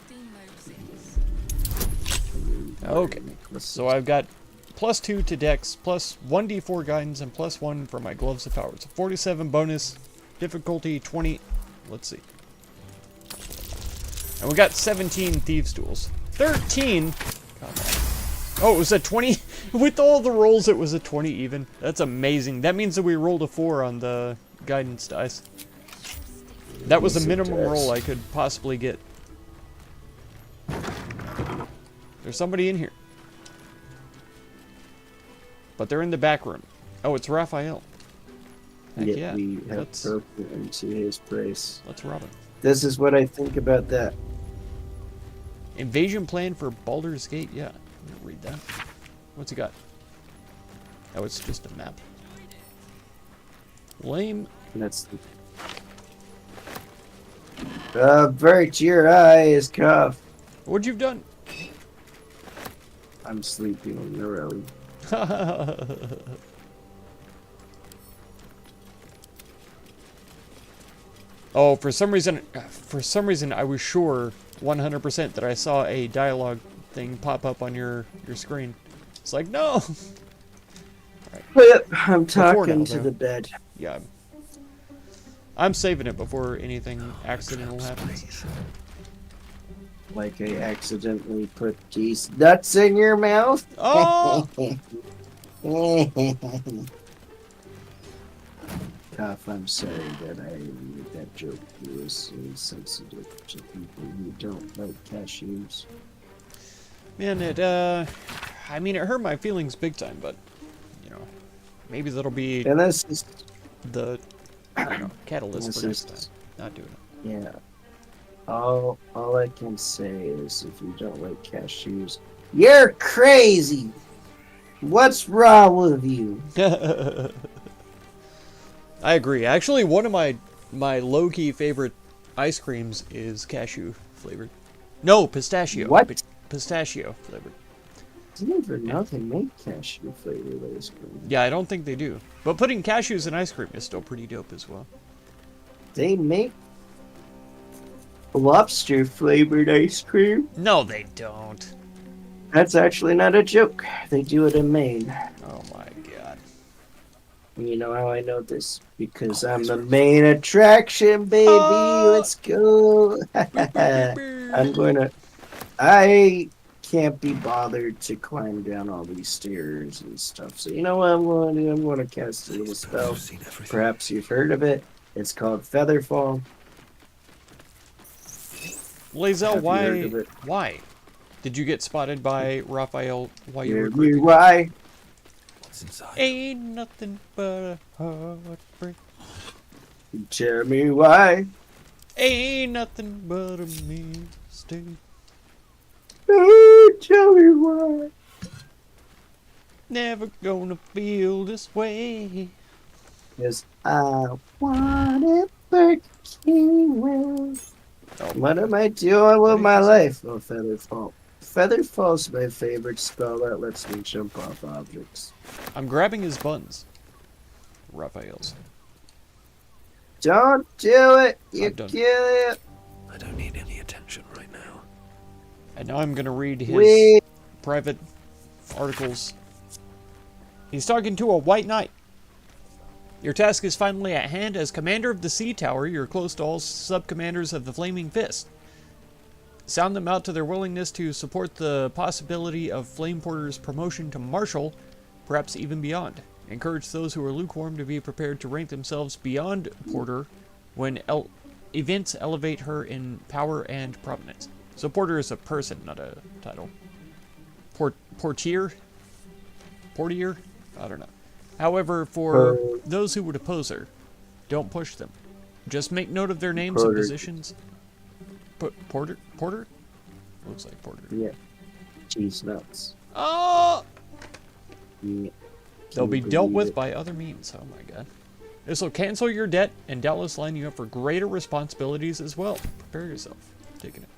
15 roses. Okay. So I've got +2 to Dex, plus 1d4 guidance, and +1 for my gloves of power. So 47 bonus, difficulty 20. Let's see. And we got 17 thieves' tools. 13. Come on. Oh, it was a 20. With all the rolls, it was a 20 even. That's amazing. That means that we rolled a 4 on the guidance dice. That was the Yes, it minimum does. roll I could possibly get. There's somebody in here. But they're in the back room. Oh, it's Raphael. Heck Yet yeah. we have Let's broken into his place. rob him. This is what I think about that. Invasion plan for Baldur's Gate? Yeah, I'm gonna read that. What's he got? Oh, it's just a map. Lame. That's Bert, your eye is cuffed. What'd you've done? I'm sleeping on the road. Oh, for some reason I was sure 100% that I saw a dialogue thing pop up on your screen. It's like, no. I'm Before talking now, to though. the bed. Yeah. I'm saving it before anything accidental happens. Like I accidentally put geese nuts in your mouth. Oh! Tough, I'm sorry that I made that joke. It was insensitive to people who don't like cashews. Man, I mean, it hurt my feelings big time, but, you know, maybe that'll be And this is, the, I don't know, catalyst this for next is- time. Not doing it. yeah. All I can say is if you don't like cashews, you're crazy! What's wrong with you? I agree. Actually, one of my low-key favorite ice creams is cashew flavored. No, pistachio. What? Pistachio flavored. I didn't even know they make cashew flavored ice cream. Yeah, I don't think they do. But putting cashews in ice cream is still pretty dope as well. They make lobster flavored ice cream. No, they don't. That's actually not a joke. They do it in Maine. Oh my god. You know how I know this? Because I'm the main attraction, baby. Oh. Let's go. I can't be bothered to climb down all these stairs and stuff. So you know what I'm going to do? I'm going to cast a little spell. I've seen everything. Perhaps you've heard of it. It's called Featherfall. Lazel, Have you heard of it? why? Did you get spotted by Raphael while you were Hear me creeping? why? What's inside? Ain't nothing but a heartbreak. Tell me why? Ain't nothing but a mistake. Oh, tell me why? Never gonna feel this way. Because I want it working well. Oh, What am I doing with my life? Oh, Featherfall. Featherfall's my favorite spell that lets me jump off objects. I'm grabbing his buns. Raphael's. Don't do it! You I'm done. kill it! I don't need any attention right now. And now I'm gonna read his Wait. private articles. He's talking to a white knight. Your task is finally at hand. As commander of the Sea Tower, you're close to all sub-commanders of the Flaming Fist. Sound them out to their willingness to support the possibility of Flame Porter's promotion to Marshal, perhaps even beyond. Encourage those who are lukewarm to be prepared to rank themselves beyond Porter when events elevate her in power and prominence. So Porter is a person, not a title. Portier? I don't know. However, for those who would oppose her, don't push them. Just make note of their names and Porter. positions. Porter? Porter? Looks like Porter. Yeah. Cheese nuts. Oh! Yeah. They'll Can be you dealt believe with it? by other means. Oh my god. This will cancel your debt and doubtless line you up for greater responsibilities as well. Prepare yourself. Taking it.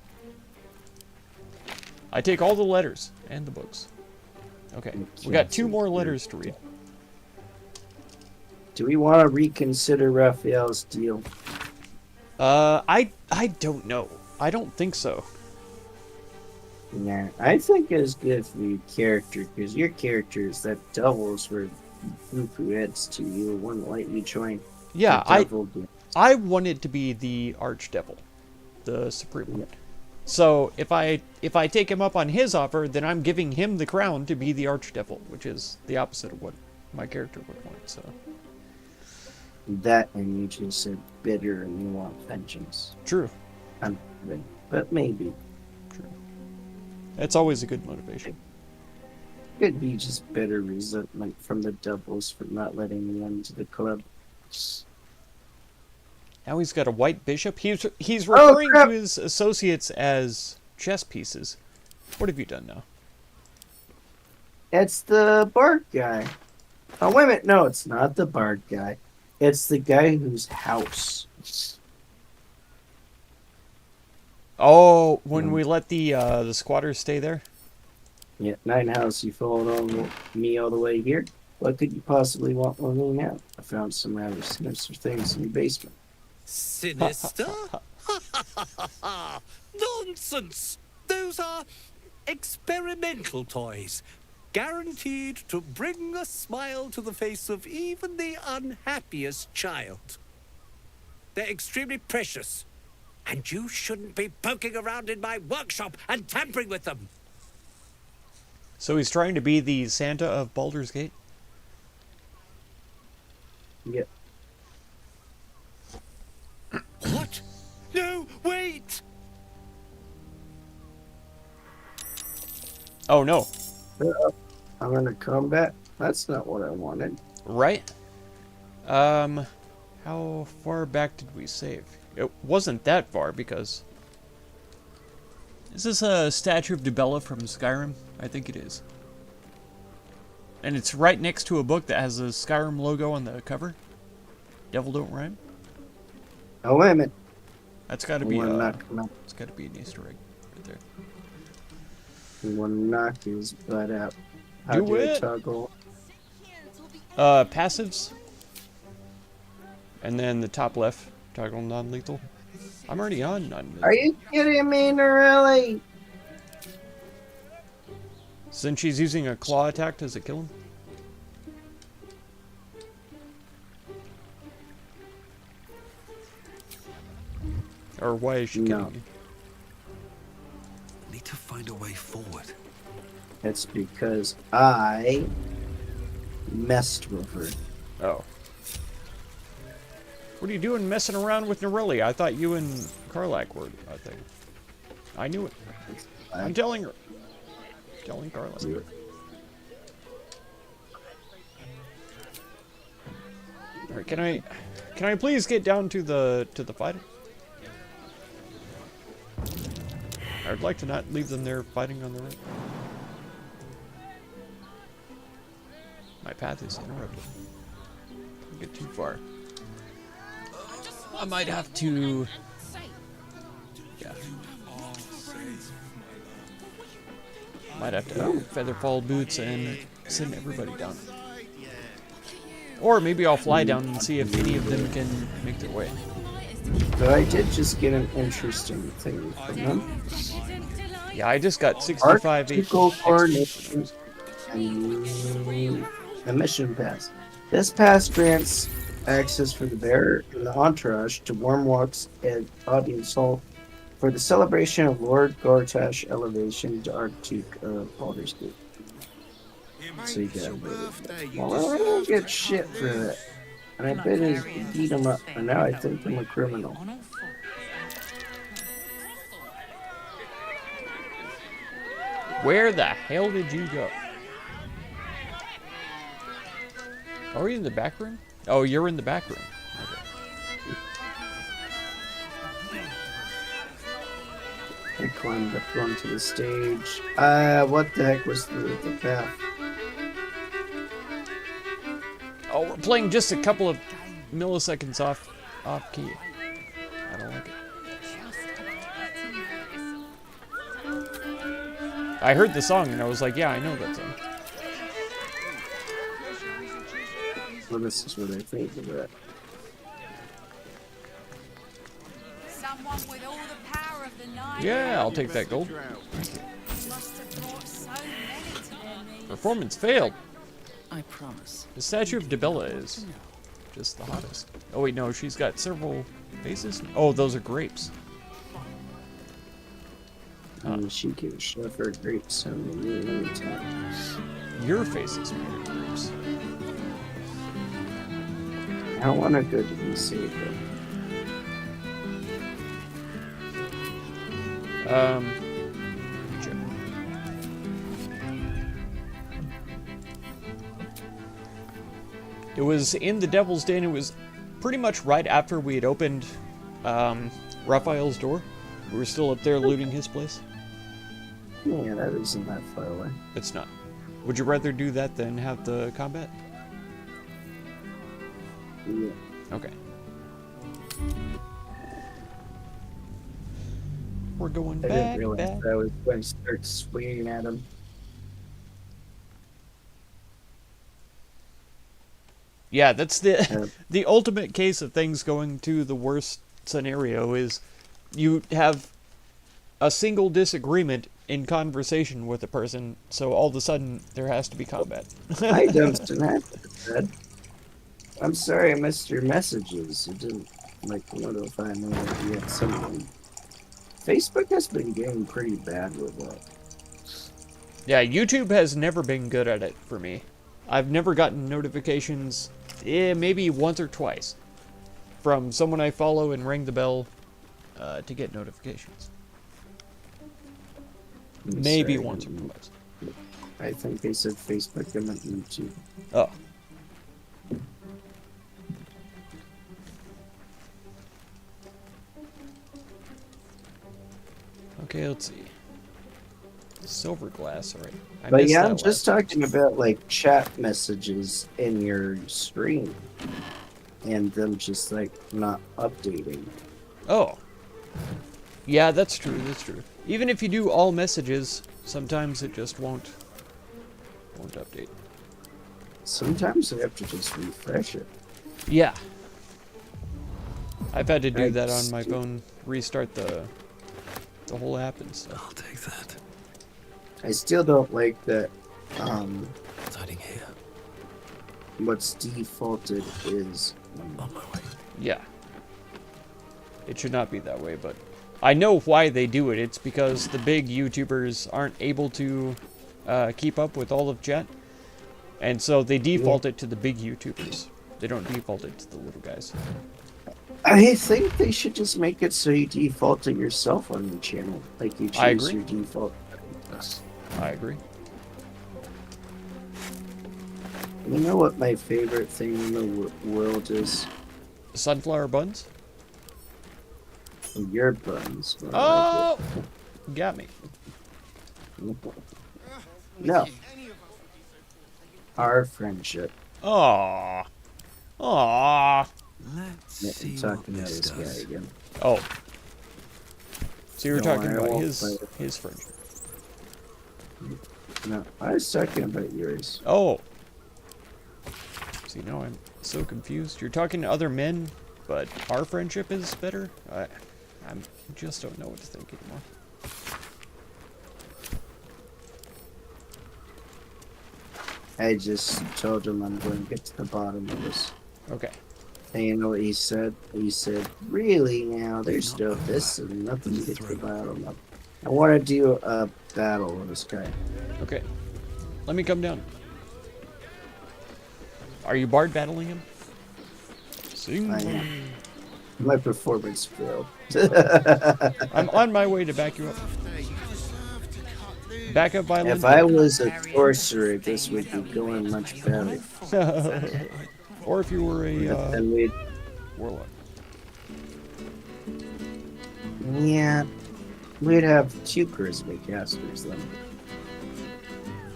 I take all the letters and the books. Okay, we got 2 more letters to read. Do we want to reconsider Raphael's deal? I don't know. I don't think so. Nah, I think it's good for your character, because your character is that doubles for who heads to you wouldn't let you join. Yeah, the devil game. I want it to be the Archdevil, the Supreme one. So if I take him up on his offer, then I'm giving him the crown to be the Archdevil, which is the opposite of what my character would want. So That and you just said bitter and you want vengeance. true. But maybe. That's always a good motivation. Could be just bitter resentment from the devils for not letting me into the club. Now he's got a white bishop. He's referring crap. to his associates as chess pieces. What have you done now? It's the bard guy. Oh, wait a minute. No, it's not the bard guy. It's the guy whose house. Oh, when we let the squatters stay there? Yeah, Nine House, you followed me all the way here. What could you possibly want with me now? I found some rather sinister things in your basement. Sinister? Nonsense! Those are experimental toys, guaranteed to bring a smile to the face of even the unhappiest child. They're extremely precious, and you shouldn't be poking around in my workshop and tampering with them. So he's trying to be the Santa of Baldur's Gate? Yep. What? No, wait! Oh no. I'm gonna combat. That's not what I wanted. Right? How far back did we save? It wasn't that far because... Is this a statue of Dibella from Skyrim? I think it is. And it's right next to a book that has a Skyrim logo on the cover. Devil Don't Rhyme. Oh, wait a minute. That's got to I be wanna knock him out. it's got to be an Easter egg right there. I want to knock his butt out. How Do do I it. toggle? Passives. And then the top left, toggle non-lethal. I'm already on non-lethal. Are you kidding me, really? Since she's using a claw attack, does it kill him? Or why is she killing No. me? Need to find a way forward. It's because I messed with her. Oh. What are you doing messing around with Nerelli? I thought you and Karlak were a thing. I knew it. I'm telling her. Telling Karlak. Alright, can I please get down to the fighting? I'd like to not leave them there fighting on their own. My path is interrupted. Don't get too far. I might have to... Yeah. Might have to featherfall boots and send everybody down. Or maybe I'll fly down and see if any of them can make their way. But I did just get an interesting thing from them. Yeah, I just got 65 HP. Article coordination and a mission pass. This pass grants access for the bearer and the entourage to warm walks at audience hall for the celebration of Lord Gortash elevation to Archduke of Baldur's Gate. So you got well, I don't get shit for that. And I bet he's beat him up, and now I think I'm a criminal. Where the hell did you go? Are you in the back room? Oh, you're in the back room. I climbed up onto the stage. What the heck was the path? Oh, we're playing just a couple of milliseconds off key. I don't like it. I heard the song and I was like, yeah, I know that song. Well, this is what I think of it. Someone with all the power of the night. Yeah, I'll take that gold. Must have brought so many to their knees. Performance failed. I promise. The statue of Dibella is just the hottest. Oh wait, no, she's got several faces. Oh, those are grapes. And she can shove her grapes on me many times. Your face is made of grapes. I want to go to the save Check. It was in the Devil's Den. It was pretty much right after we had opened Raphael's door. We were still up there looting his place. Yeah, that isn't that far away. It's not. Would you rather do that than have the combat? Yeah. Okay. We're going I back, didn't realize back. that I was going to start swinging at him. Yeah, that's the Yeah. the ultimate case of things going to the worst scenario is you have a single disagreement in conversation with a person, so all of a sudden there has to be combat. Hi, Dunstan. I'm sorry I missed your messages. It didn't notify me that you had something. Facebook has been getting pretty bad with that. Yeah, YouTube has never been good at it for me. I've never gotten notifications, maybe once or twice, from someone I follow and ring the bell to get notifications. I'm Maybe sorry, once or twice. I think they said Facebook and not YouTube. Oh. Okay, let's see. Silver glass, alright. But yeah, I'm just talking about like chat messages in your stream and them just like not updating. Oh. Yeah, that's true, that's true. Even if you do all messages, sometimes it just won't update. Sometimes I have to just refresh it. Yeah. I've had to do Right, that on my stu- phone, restart the whole app and stuff. I'll take that. I still don't like that What's hiding here? what's defaulted is On my way. Yeah. It should not be that way, but I know why they do it. It's because the big YouTubers aren't able to keep up with all of chat. And so they default it to the big YouTubers. They don't default it to the little guys. I think they should just make it so you default to yourself on your channel. Like you I choose agree. your default. I agree. You know what my favorite thing in the world is? Sunflower buns? Your buns. I like Oh! Got me. it. No. Our friendship. Aww. Aww. Let's Yeah, see I'm what talking to this this guy does. again. Oh. So you were No, talking I about won't his play it. his friendship. No, I was talking about yours. Oh. See, now I'm so confused. You're talking to other men, but our friendship is better? I just don't know what to think anymore. I just told him I'm going to get to the bottom of this. Okay. And you know what he said? He said, really now, there's still this and nothing to get to the bottom of. I want to do a battle with this guy. Okay. Let me come down. Are you bard battling him? Sing. I am. My performance failed. I'm on my way to back you up. Back up violin. If I was a sorcerer, this would be going much better. Or if you were a And we'd, warlock. yeah, we'd have 2 charisma casters then.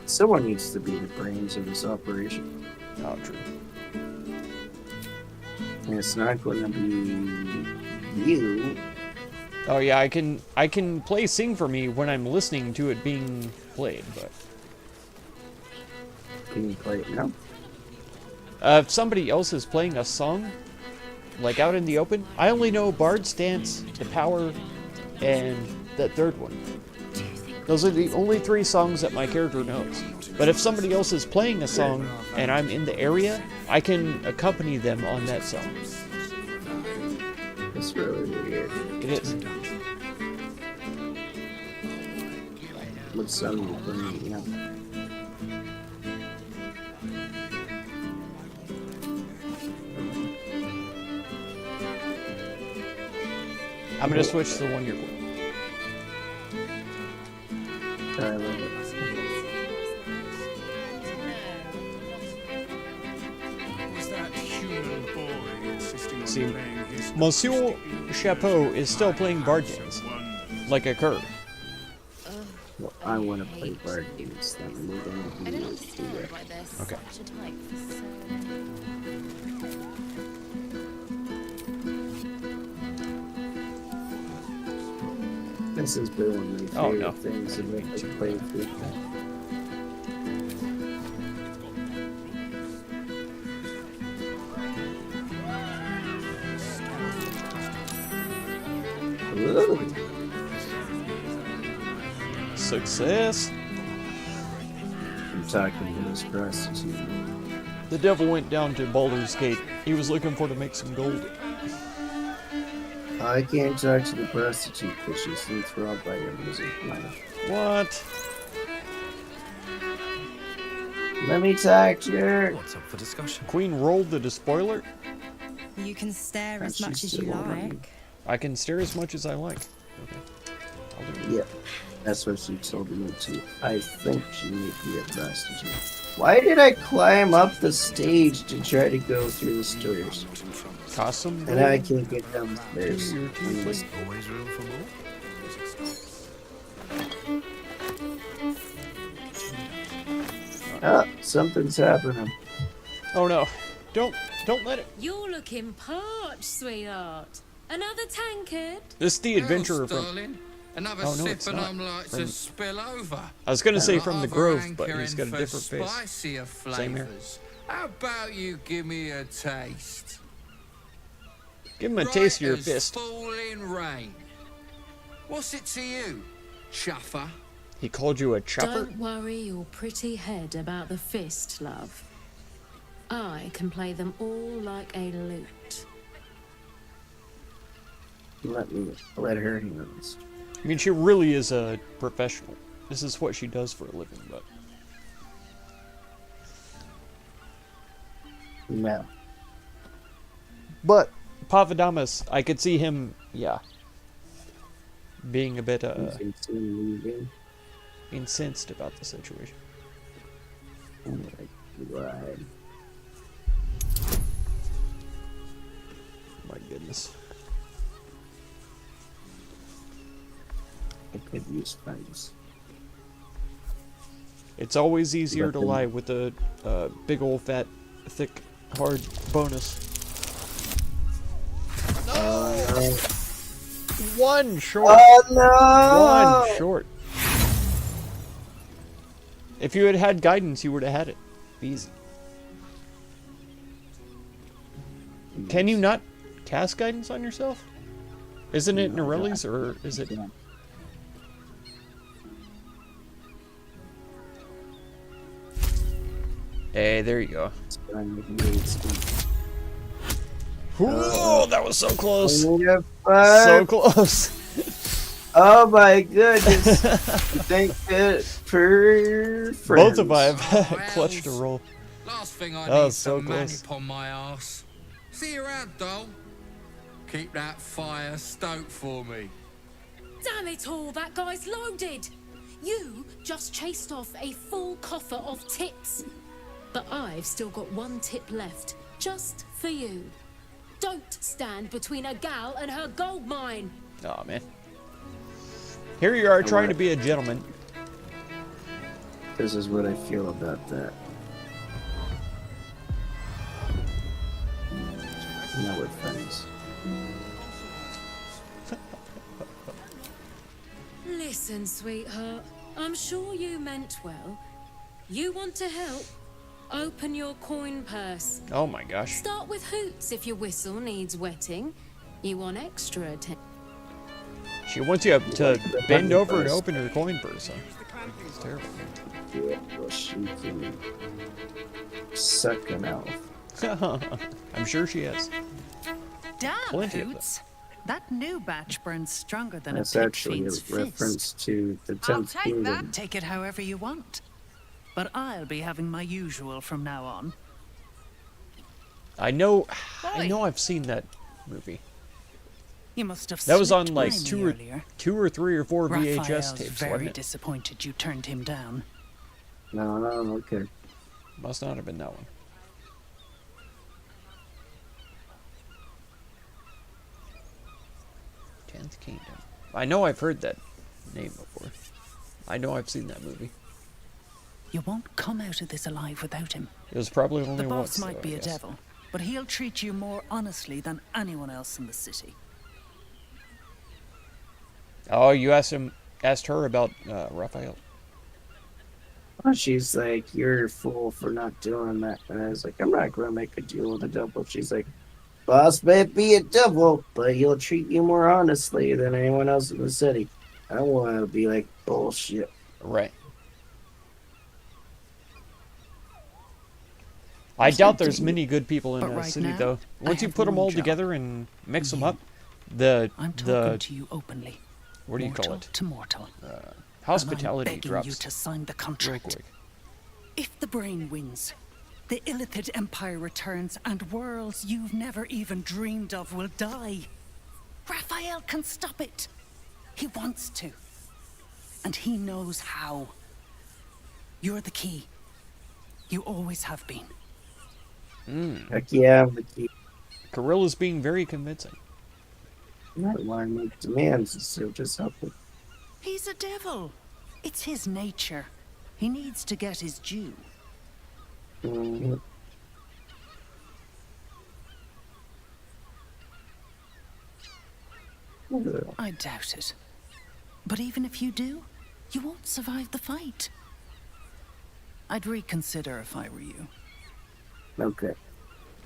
Someone needs to be the brains of this operation. Oh, true. And it's not going to be you. Oh yeah, I can play Sing for Me when I'm listening to it being played, but Can you play it now? if somebody else is playing a song, like out in the open, I only know Bard's Dance, The Power, and that third one. Those are the only 3 songs that my character knows. But if somebody else is playing a song and I'm in the area, I can accompany them on that song. It's really weird. It is. What song are you playing now? I'm gonna switch to the one you're playing. I love it. Was that human boy insisting see, Monsieur Chapeau is still playing board games. Like a cur. Well, I want to play board games. Then we're I going don't to do understand it. why there's Okay. such a type for so many. This has been one of my Oh, favorite no. things to make to play through. Ooh. Success. I'm talking to this prostitute. The devil went down to Baldur's Gate. He was looking for to make some gold. I can't talk to the prostitute because she's enthralled by your music. What? Let me talk to her. What's up for discussion? Queen rolled the despoiler? You can stare And as much she's as you still on. like. I can stare as much as I like. Okay. I'll do it. Yep, that's what she told me too. I think she may be a prostitute. Why did I climb up the stage to try to go through the stairs? Costume? And I can't get down the stairs. You're too late. Always room for more. Oh, something's happening. Oh no. Don't let it. You're looking parched, sweetheart. Another tankard? This is the adventurer from. darling. Another Oh, no, sip it's and not. I'm like From- to spill over. I was gonna say Got from the other Grove, but hankering he's got a for different face. Spicier Same here. flavors. How about you give me a taste? Give him a taste of your Right as fist. falling rain. What's it to you, chuffer? He called you a chopper? Don't worry your pretty head about the fist, love. I can play them all like a lute. Let her handle this. I mean, she really is a professional. This is what she does for a living, but. No. But Papadamos, I could see him, yeah, being a bit You can see me leaving. incensed about the situation. Oh my god. My goodness. I could use friends. It's always easier to Weapon. lie with a big old fat, thick, hard bonus. No! One short. Oh no! One short. If you had had guidance, you would have had it. Easy. Can you not cast guidance on yourself? Isn't it Norelli's or is it? Yeah. Hey, there you go. It's gonna make me really stupid. Oh, that was so close. I need a So five. close. Oh my goodness. Thank it for friends. Both of I have Oh, clutched a hells. roll. Last thing I Oh, need so some close. manip on my ass. See you around, doll. Keep that fire stoked for me. Damn it all, that guy's loaded! You just chased off a full coffer of tips. But I've still got one tip left, just for you. Don't stand between a gal and her gold mine. Oh man. Here you are trying to be a gentleman. This is what I feel about that. Now we're friends. Listen, sweetheart, I'm sure you meant well. You want to help? Open your coin purse. Oh my gosh. Start with hoots if your whistle needs wetting. You want extra attention. She wants you to bend over and open her coin purse. Huh? It's terrible. Yeah, well, she can suck an elf. I'm sure she has. Damn, Plenty of them. Hoots. That new batch burns stronger than That's a pig actually a fiend's fist. reference to the I'll 10th take Kingdom. that. Take it however you want. But I'll be having my usual from now on. I know Boy. I've seen that movie. You must have That was on slipped like by me two earlier. or three or four VHS Raphael's tapes, very wasn't it? disappointed you turned him down. No, okay. Must not have been that one. 10th Kingdom. I know I've heard that name before. I know I've seen that movie. You won't come out of this alive without him. It was probably The only boss once, might though, be I a guess. devil, but he'll treat you more honestly than anyone else in the city. Oh, you asked her about Raphael. Well, she's like, you're a fool for not doing that. And I was like, I'm not going to make a deal with the devil. She's like, boss may be a devil, but he'll treat you more honestly than anyone else in the city. I don't want to be like, bullshit. Right. I doubt there's many good people in But the right city, now, though. I Once you have put them one all job. together and mix them You. up, I'm talking the to you openly. what do you call mortal it? to mortal. Hospitality and I'm begging drops you to sign the real contract. quick. If the brain wins, the Illithid Empire returns and worlds you've never even dreamed of will die. Raphael can stop it. He wants to. And he knows how. You're the key. You always have been. Heck yeah, I'm the key. Carilla's being very convincing. I'm not want to make demands, so just help me. He's a devil. It's his nature. He needs to get his due. Mhm. I doubt it. But even if you do, you won't survive the fight. I'd reconsider if I were you. Okay.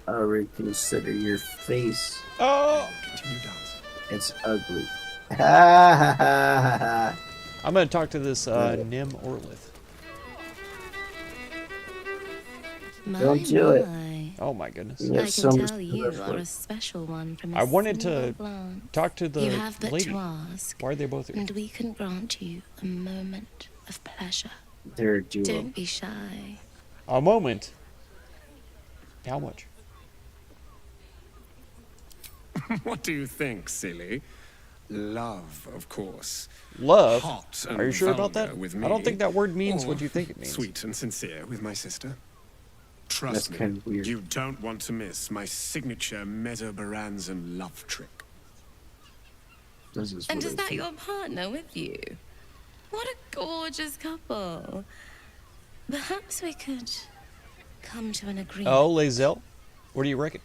I'll reconsider your face. Oh! Continue dancing. It's ugly. Ha ha ha ha. I'm gonna talk to this Nim Orlith. Don't do it. Oh my goodness. You I have can so much tell to you live are for. a special one from a I wanted single to glance. talk to the You have but lady. to ask, Why are they both here? and we can grant you a moment of pleasure. They're a duo. Don't be shy. A moment. How much? What do you think, silly? Love, of course. Love? Hot and Are you sure about vulgar that? with I don't me, think that word means or what you think it means. Sweet and sincere with my sister. Trust That's me, kind of weird. you don't want to miss my signature Mesobaranzan love trick. This is And what is I that think. your partner with you? What a gorgeous couple. Perhaps we could come to an agreement. Oh, Lazel? What do you reckon?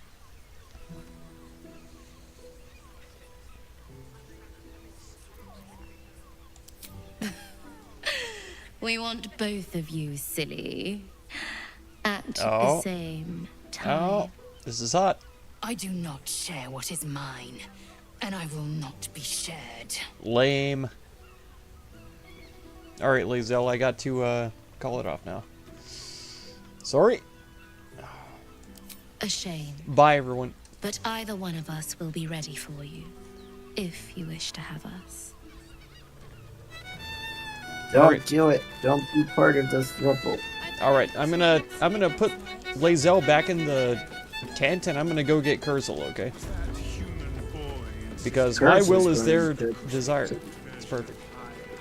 We want both of you, silly. At Oh. the same time. Oh, this is hot. I do not share what is mine, and I will not be shared. Lame. Alright, Lazel, I got to call it off now. Sorry. A shame. Bye, everyone. But either one of us will be ready for you, if you wish to have us. Don't Alright. do it. Don't be part of this throuple. Alright, I'm gonna put Lazel back in the tent and I'm gonna go get Kurzel, okay? Because my Kurzel's will is going their to- desire. It's perfect.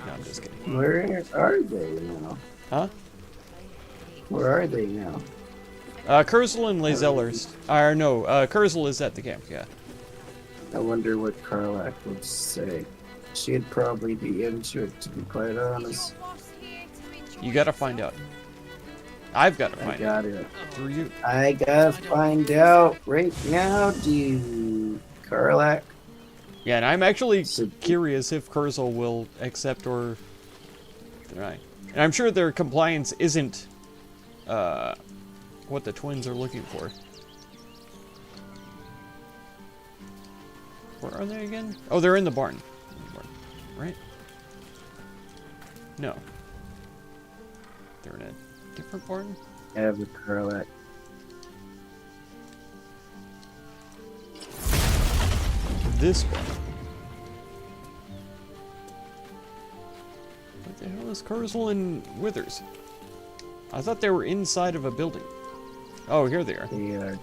No, I'm just kidding. Where are they now? Huh? Where are they now? Kurzel and Lazel are no, Kurzel is at the camp, yeah. I wonder what Karlak would say. She'd probably be into it, to be quite honest. You gotta find out. I've gotta I find got out. it. Through you. I gotta find out right now, dude. Karlak. Yeah, and I'm actually So- curious if Kurzel will accept or deny. And I'm sure their compliance isn't what the twins are looking for. Where are they again? Oh, they're in the barn. In the barn, right? No. They're in a different barn? I have the Karlak. This barn. What the hell is Kurzel and Withers? I thought they were inside of a building. Oh, here they are. They are.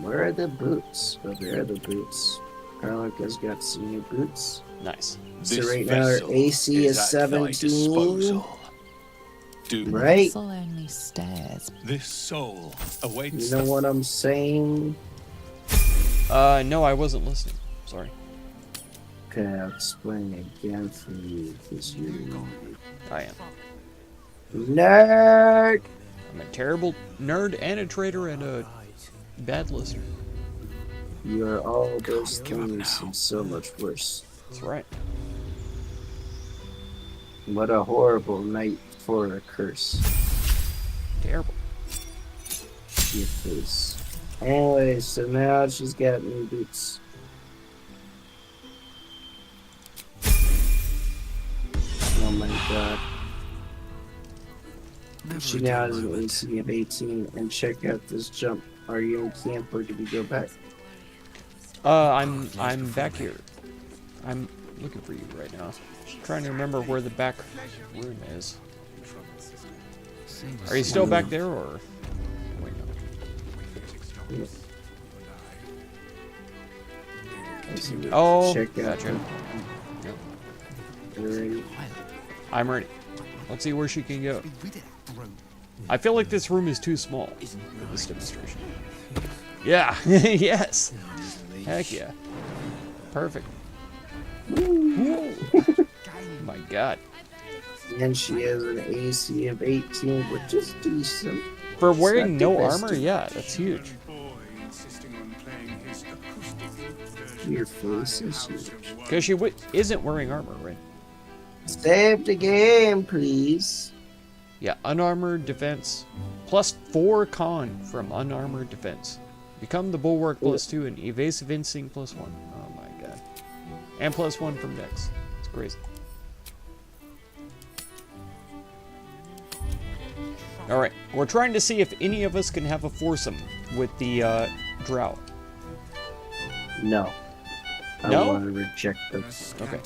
Where are the boots? Oh, there are the boots. Karlak has got some new boots. Nice. So right now our AC is 17. Right? Vessel only stares. This soul You awaits know what I'm saying? No, I wasn't listening. Sorry. Okay, I'll explain again for you because you're I am. nerd. I'm a terrible nerd and a traitor and a bad listener. You are all those things and so much worse. That's right. What a horrible night for a curse. Terrible. Your face. Anyway, so now she's got new boots. Oh my god. She now has an AC of 18, and check out this jump. Are you in camp or did we go back? I'm back here. I'm looking for you right now. Just trying to remember where the back room is. Are you still back there, or? Wait, no. Oh, Check out gotcha. Alright. I'm ready. Let's see where she can go. I feel like this room is too small for this demonstration. Yeah, yes. Heck yeah. Perfect. Oh my god. And she has an AC of 18, which is decent. For It's wearing not the no best armor, of- yeah, that's huge. Your face is huge. Because she isn't wearing armor, right? Save the game, please. Yeah, unarmored defense. Plus 4 con from unarmored defense. Become the bulwark +2 and evasive instinct +1. Oh my god. And +1 from dex. It's crazy. Alright, we're trying to see if any of us can have a foursome with the drow. No. I No? want to reject them. Okay.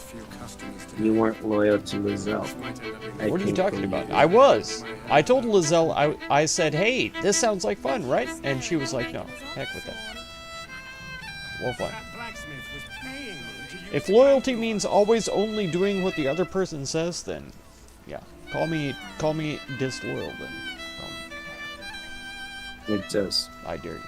You weren't loyal to Lizelle. What are you talking about? I was. I told Lizelle, I said, hey, this sounds like fun, right? And she was like, no, heck with that. Well, fine. If loyalty means always only doing what the other person says, then yeah, call me disloyal then. It does. I dare you.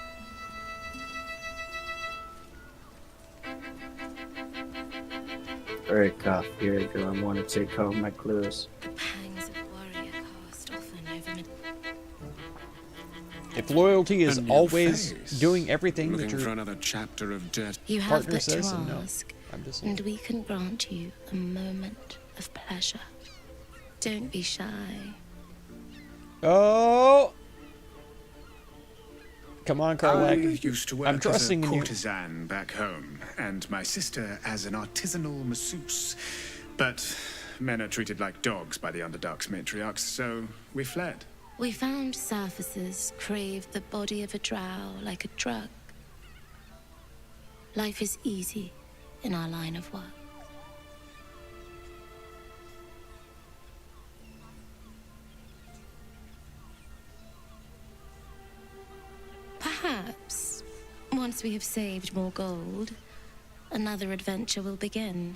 Alright, Koth, here I go. I want to take off my clothes. Pangs of warrior cast often over mid. If loyalty is A new always face. doing everything that Looking for your another chapter of dirt. You have partner but to says, and no, ask, I'm just and we can grant you a moment of pleasure. Don't be shy. Oh! Come on, I Karlak. used to work I'm as trusting a in you. courtesan back home, and my sister as an artisanal masseuse. But men are treated like dogs by the Underdark's matriarchs, so we fled. We found surfacers craved the body of a drow like a drug. Life is easy in our line of work. Perhaps, once we have saved more gold, another adventure will begin.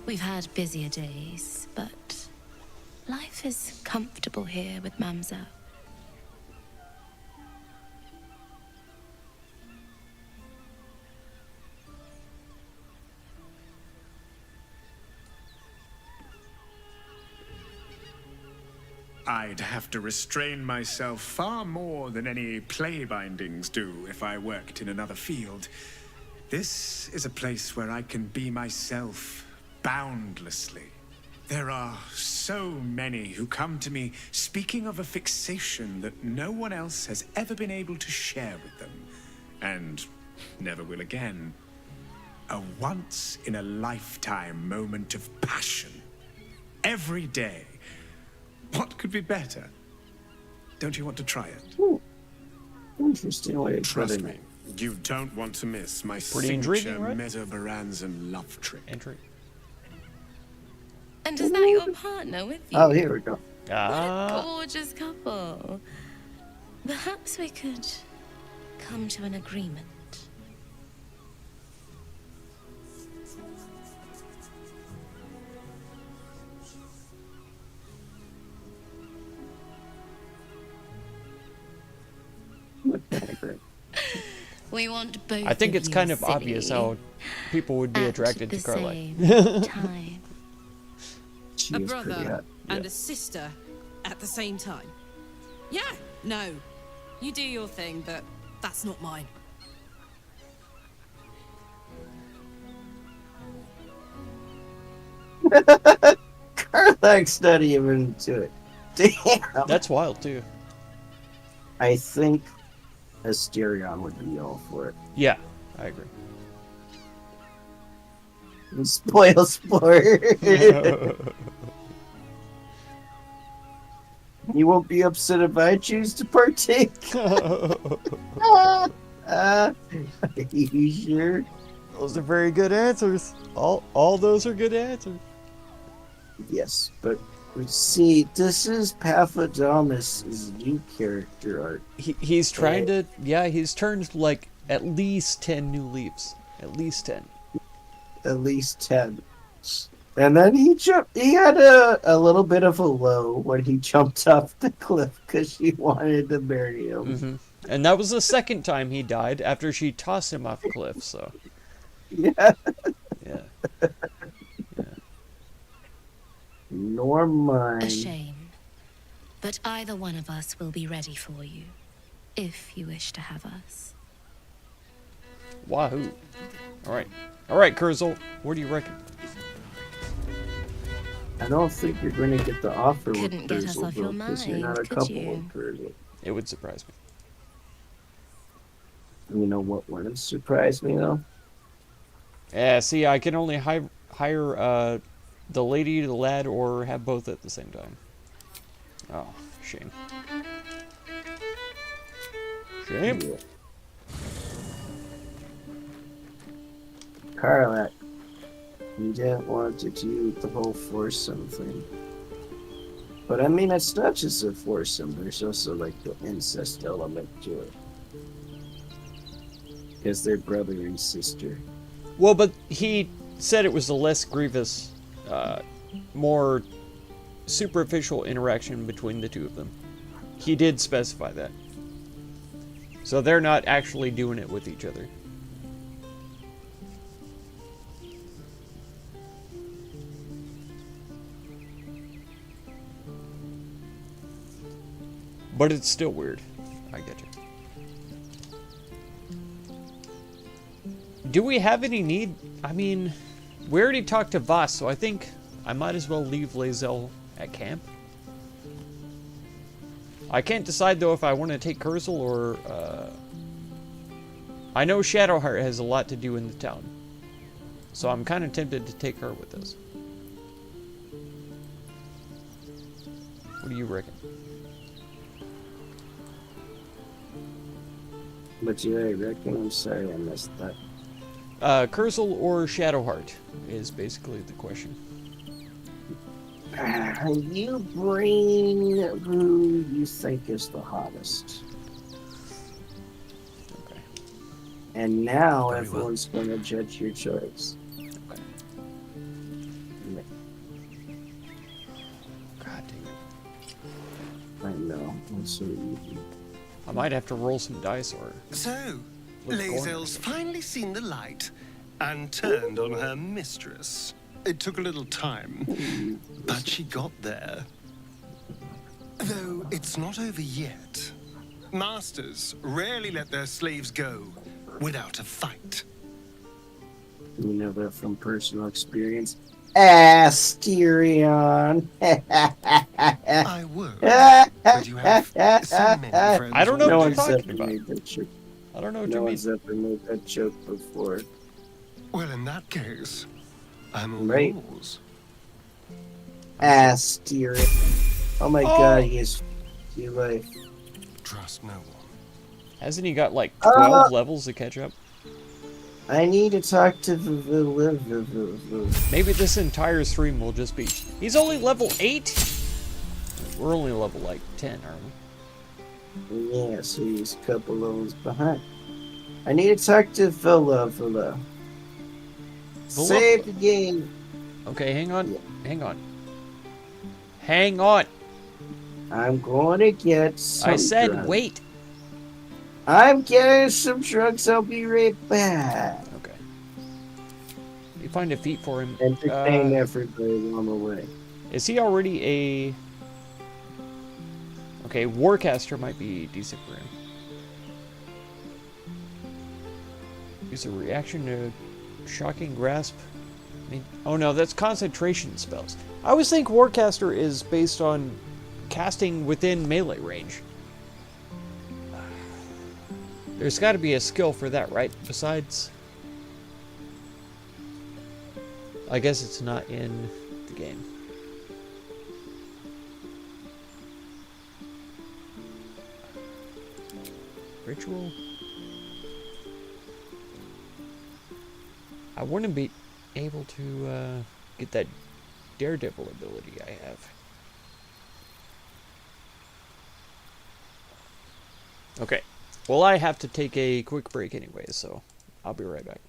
We've had busier days, but life is comfortable here with Mamza. I'd have to restrain myself far more than any play bindings do if I worked in another field. This is a place where I can be myself boundlessly. There are so many who come to me speaking of a fixation that no one else has ever been able to share with them, and never will again. A once-in-a-lifetime moment of passion. Every day. What could be better? Don't you want to try it? Ooh. Interesting way of Trust putting me, it. you don't want to miss my Pretty signature intriguing, right? Meta-Baranzan love trick. Entry. And is that your partner with you? Oh, here we go. Ah. Gorgeous couple. Perhaps we could come to an agreement. What the heck? We want both. I think of it's you, kind of silly, obvious how people would be at attracted the to Carly. same time. She A is pretty brother hot. and a sister at the same time. Yeah, no. You do your thing, but that's not mine. Carlack's not even into it. Damn. That's wild too. I think Asterion would be all for it. Yeah, I agree. Spoil sport. You won't be upset if I choose to partake. Are you sure? Those are very good answers. All those are good answers. Yes, but see, this is Paphadomus' new character art. He's trying to, yeah, he's turned like at least 10 new leaves. At least 10. At least 10. And then he had a little bit of a low when he jumped off the cliff because she wanted to marry him. Mm-hmm. And that was the second time he died after she tossed him off the cliff, so. Yeah. Yeah. Nor mine. A shame. But either one of us will be ready for you, if you wish to have us. Wahoo. Alright. Alright, Kurzel, what do you reckon? I don't think you're going to get the offer Couldn't with get us Kurzel, off your because you're not a mind, could couple you? of Kurzel. It would surprise me. You know what wouldn't surprise me, though? Yeah, see, I can only hire the lady, the lad, or have both at the same time. Oh, shame. Shame? Yeah. Carlack, you didn't want to do the whole foursome thing. But I mean, it's not just a foursome, there's also like the incest element to it. Because they're brother and sister. Well, but he said it was a less grievous, more superficial interaction between the two of them. He did specify that. So they're not actually doing it with each other. But it's still weird. I get you. Do we have any need? I mean, we already talked to Voss, so I think I might as well leave Lae'zel at camp. I can't decide, though, if I want to take Kurzel or... I know Shadowheart has a lot to do in the town. So I'm kind of tempted to take her with us. What do you reckon? But yeah, I reckon, I'm sorry I missed that. Kurzel or Shadowheart is basically the question. You bring who you think is the hottest. Okay. And now Very everyone's going to judge your choice. Okay. God dang it. I know. I'm so easy. I might have to roll some dice or... So, Look, Lae'zel's finally seen the light and turned on her mistress. It took a little time, but she got there. Though it's not over yet. Masters rarely let their slaves go without a fight. You know that from personal experience. Asterion. I would, but you have so many friends. I don't know No what one's you're ever talking about. made that joke. I don't know what No you mean. one's ever made that joke before. Well, in that case, I'm all Right. yours. Asterion. Oh my god, he is your life. Trust no one. Hasn't he got like 12 levels to catch up? I need to talk to Maybe this entire stream will just be... He's only level 8? We're only level like 10, aren't we? Yeah, so he's a couple levels behind. I need to talk to Villa. Save the game. Okay, hang on. Hang on. Hang on. I'm going to get some I said drugs. wait. I'm getting some drugs. I'll be right back. Okay. You find a feat for him. Entertain everybody along the way. Is he already a... Okay, Warcaster might be decent for him. Use a reaction to Shocking Grasp. Oh no, that's concentration spells. I always think Warcaster is based on casting within melee range. There's got to be a skill for that, right? Besides... I guess it's not in the game. Ritual? I wouldn't be able to get that Daredevil ability I have. Okay. Well, I have to take a quick break anyway, so I'll be right back.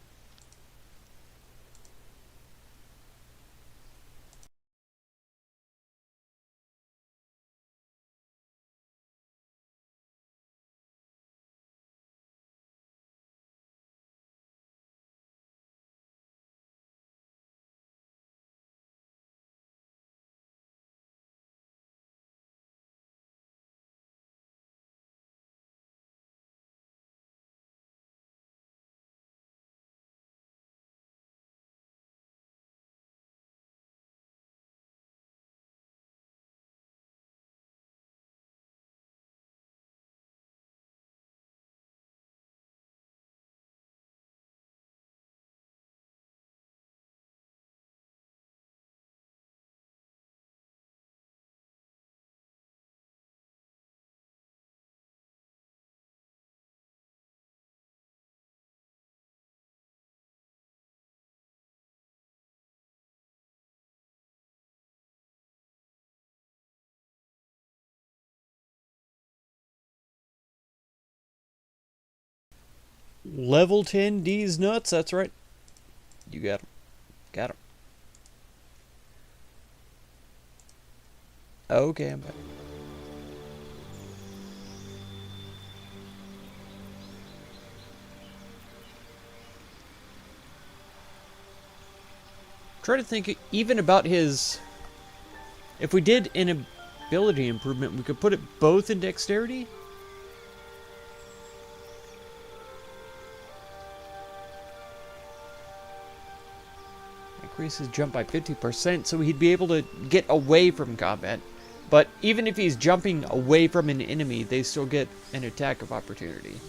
Level 10 D's nuts, that's right. You got him. Got him. Okay, I'm back. Try to think even about his... If we did an ability improvement, we could put it both in dexterity? Increase his jump by 50%, so he'd be able to get away from combat. But even if he's jumping away from an enemy, they still get an attack of opportunity.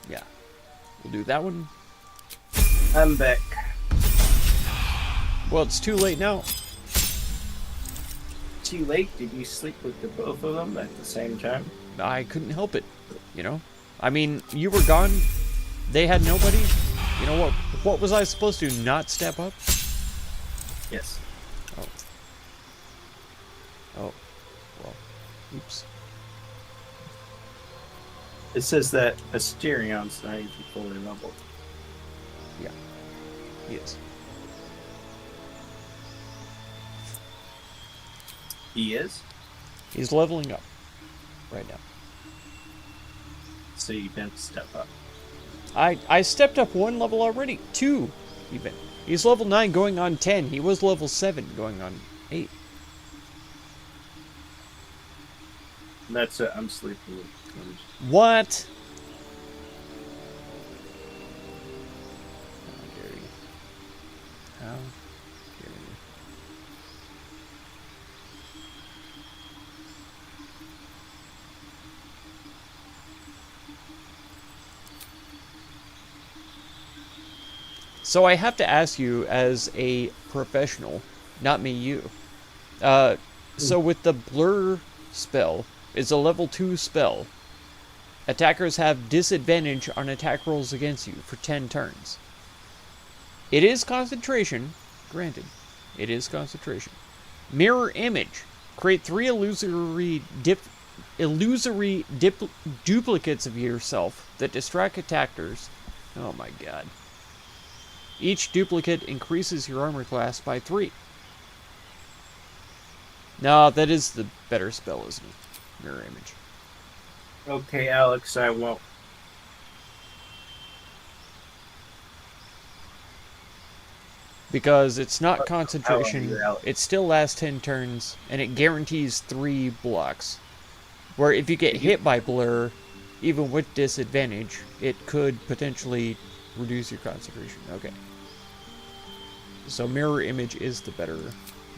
Yeah, we'll do that one. I'm back. Well, it's too late now. Too late? Did you sleep with the both of them at the same time? I couldn't help it, you know? I mean, you were gone. They had nobody. You know what? What was I supposed to not step up? Yes. Oh. Oh. Well. Oops. It says that Asterion's not even fully leveled. Yeah. He is. He is? He's leveling up right now. So you didn't step up. I stepped up one level already. 2 even. He's level 9 going on 10. He was level 7 going on 8. That's it. I'm sleeping. What? How dare you? How dare you? So I have to ask you as a professional, not me, you. So with the blur spell, it's a level 2 spell. Attackers have disadvantage on attack rolls against you for 10 turns. It is concentration, granted. It is concentration. Mirror image. Create 3 illusory duplicates of yourself that distract attackers. Oh my god. Each duplicate increases your armor class by 3. No, that is the better spell, isn't it? Mirror image. Okay, Alex, I won't. Because it's not concentration, it still lasts 10 turns, and it guarantees 3 blocks. Where if you get hit by Blur, even with disadvantage, it could potentially reduce your concentration. Okay. So Mirror Image is the better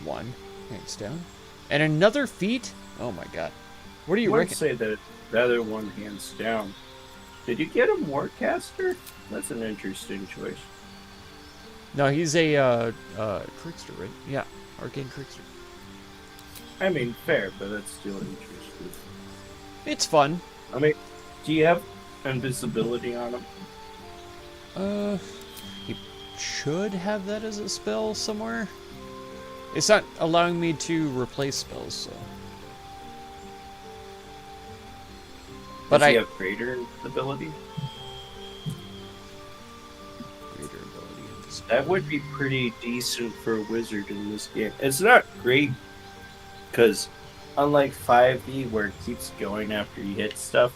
one, hands down. And another feat? Oh my god. What do you reckon? I would say that the other one, hands down. Did you get a Warcaster? That's an interesting choice. No, he's a trickster, right? Yeah, arcane trickster. I mean, fair, but that's still interesting. It's fun. I mean, do you have invisibility on him? He should have that as a spell somewhere. It's not allowing me to replace spells, so. But Does he have greater ability? That would be pretty decent for a wizard in this game. It's not great, because unlike 5e where it keeps going after you hit stuff,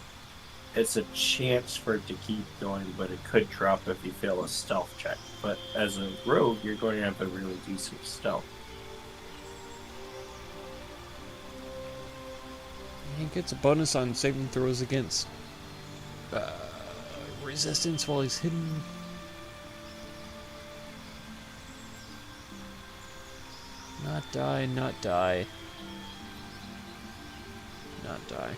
it's a chance for it to keep going, but it could drop if you fail a stealth check. But as a rogue, you're going to have a really decent stealth. He gets a bonus on saving throws against resistance while he's hidden. Not die, not die. Not die.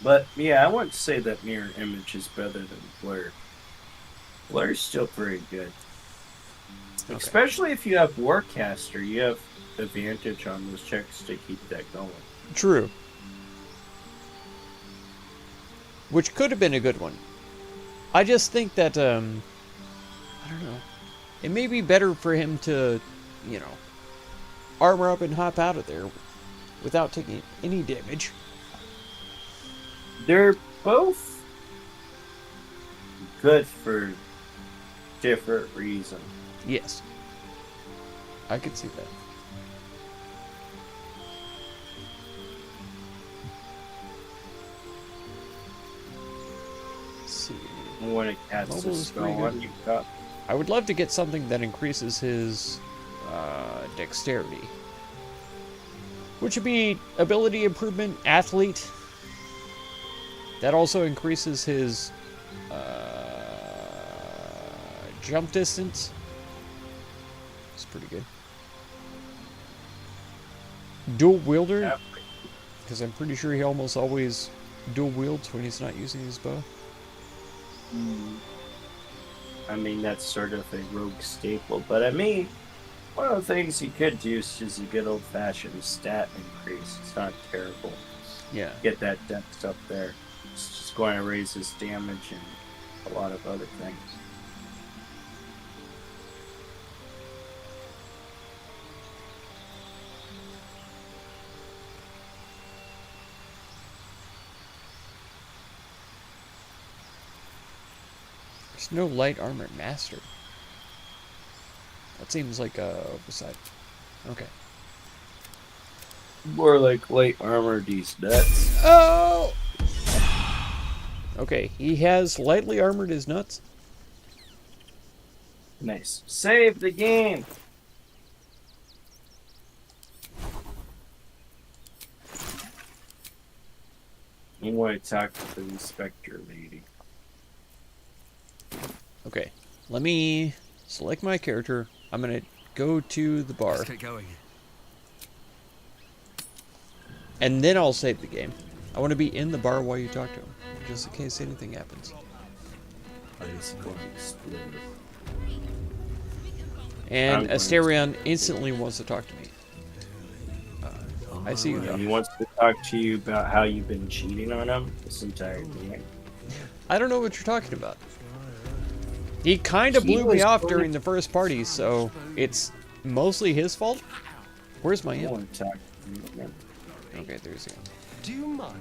But yeah, I wouldn't say that Mirror Image is better than Blur. Blur's still very good. Okay. Especially if you have Warcaster, you have advantage on those checks to keep that going. True. Which could have been a good one. I just think that, I don't know. It may be better for him to, you know, armor up and hop out of there without taking any damage. They're both good for different reasons. Yes. I could see that. Let's see. When it casts a spell on you, I would love to get something that increases his dexterity. Which would be ability improvement, athlete. That also increases his jump distance. It's pretty good. Dual wielder. Because I'm pretty sure he almost always dual wields when he's not using his bow. I mean, that's sort of a rogue staple, but I mean, one of the things you could do is just a good old-fashioned stat increase. It's not terrible. Yeah. Get that dex up there. It's just going to raise his damage and a lot of other things. There's no light armor master. That seems like a oversight. Okay. More like light armor these nuts. Oh! Okay, he has lightly armored his nuts. Nice. Save the game! You want to talk to the inspector lady. Okay, let me select my character. I'm gonna go to the bar. Let's get going. And then I'll save the game. I want to be in the bar while you talk to him, just in case anything happens. And Asterion instantly wants to talk to me. I see you though. He wants to talk to you about how you've been cheating on him this entire game. I don't know what you're talking about. He kind of He blew me was off going- during the first party, so it's mostly his fault. Where's my I imp? want to talk to you. Okay, there's him. Do you mind?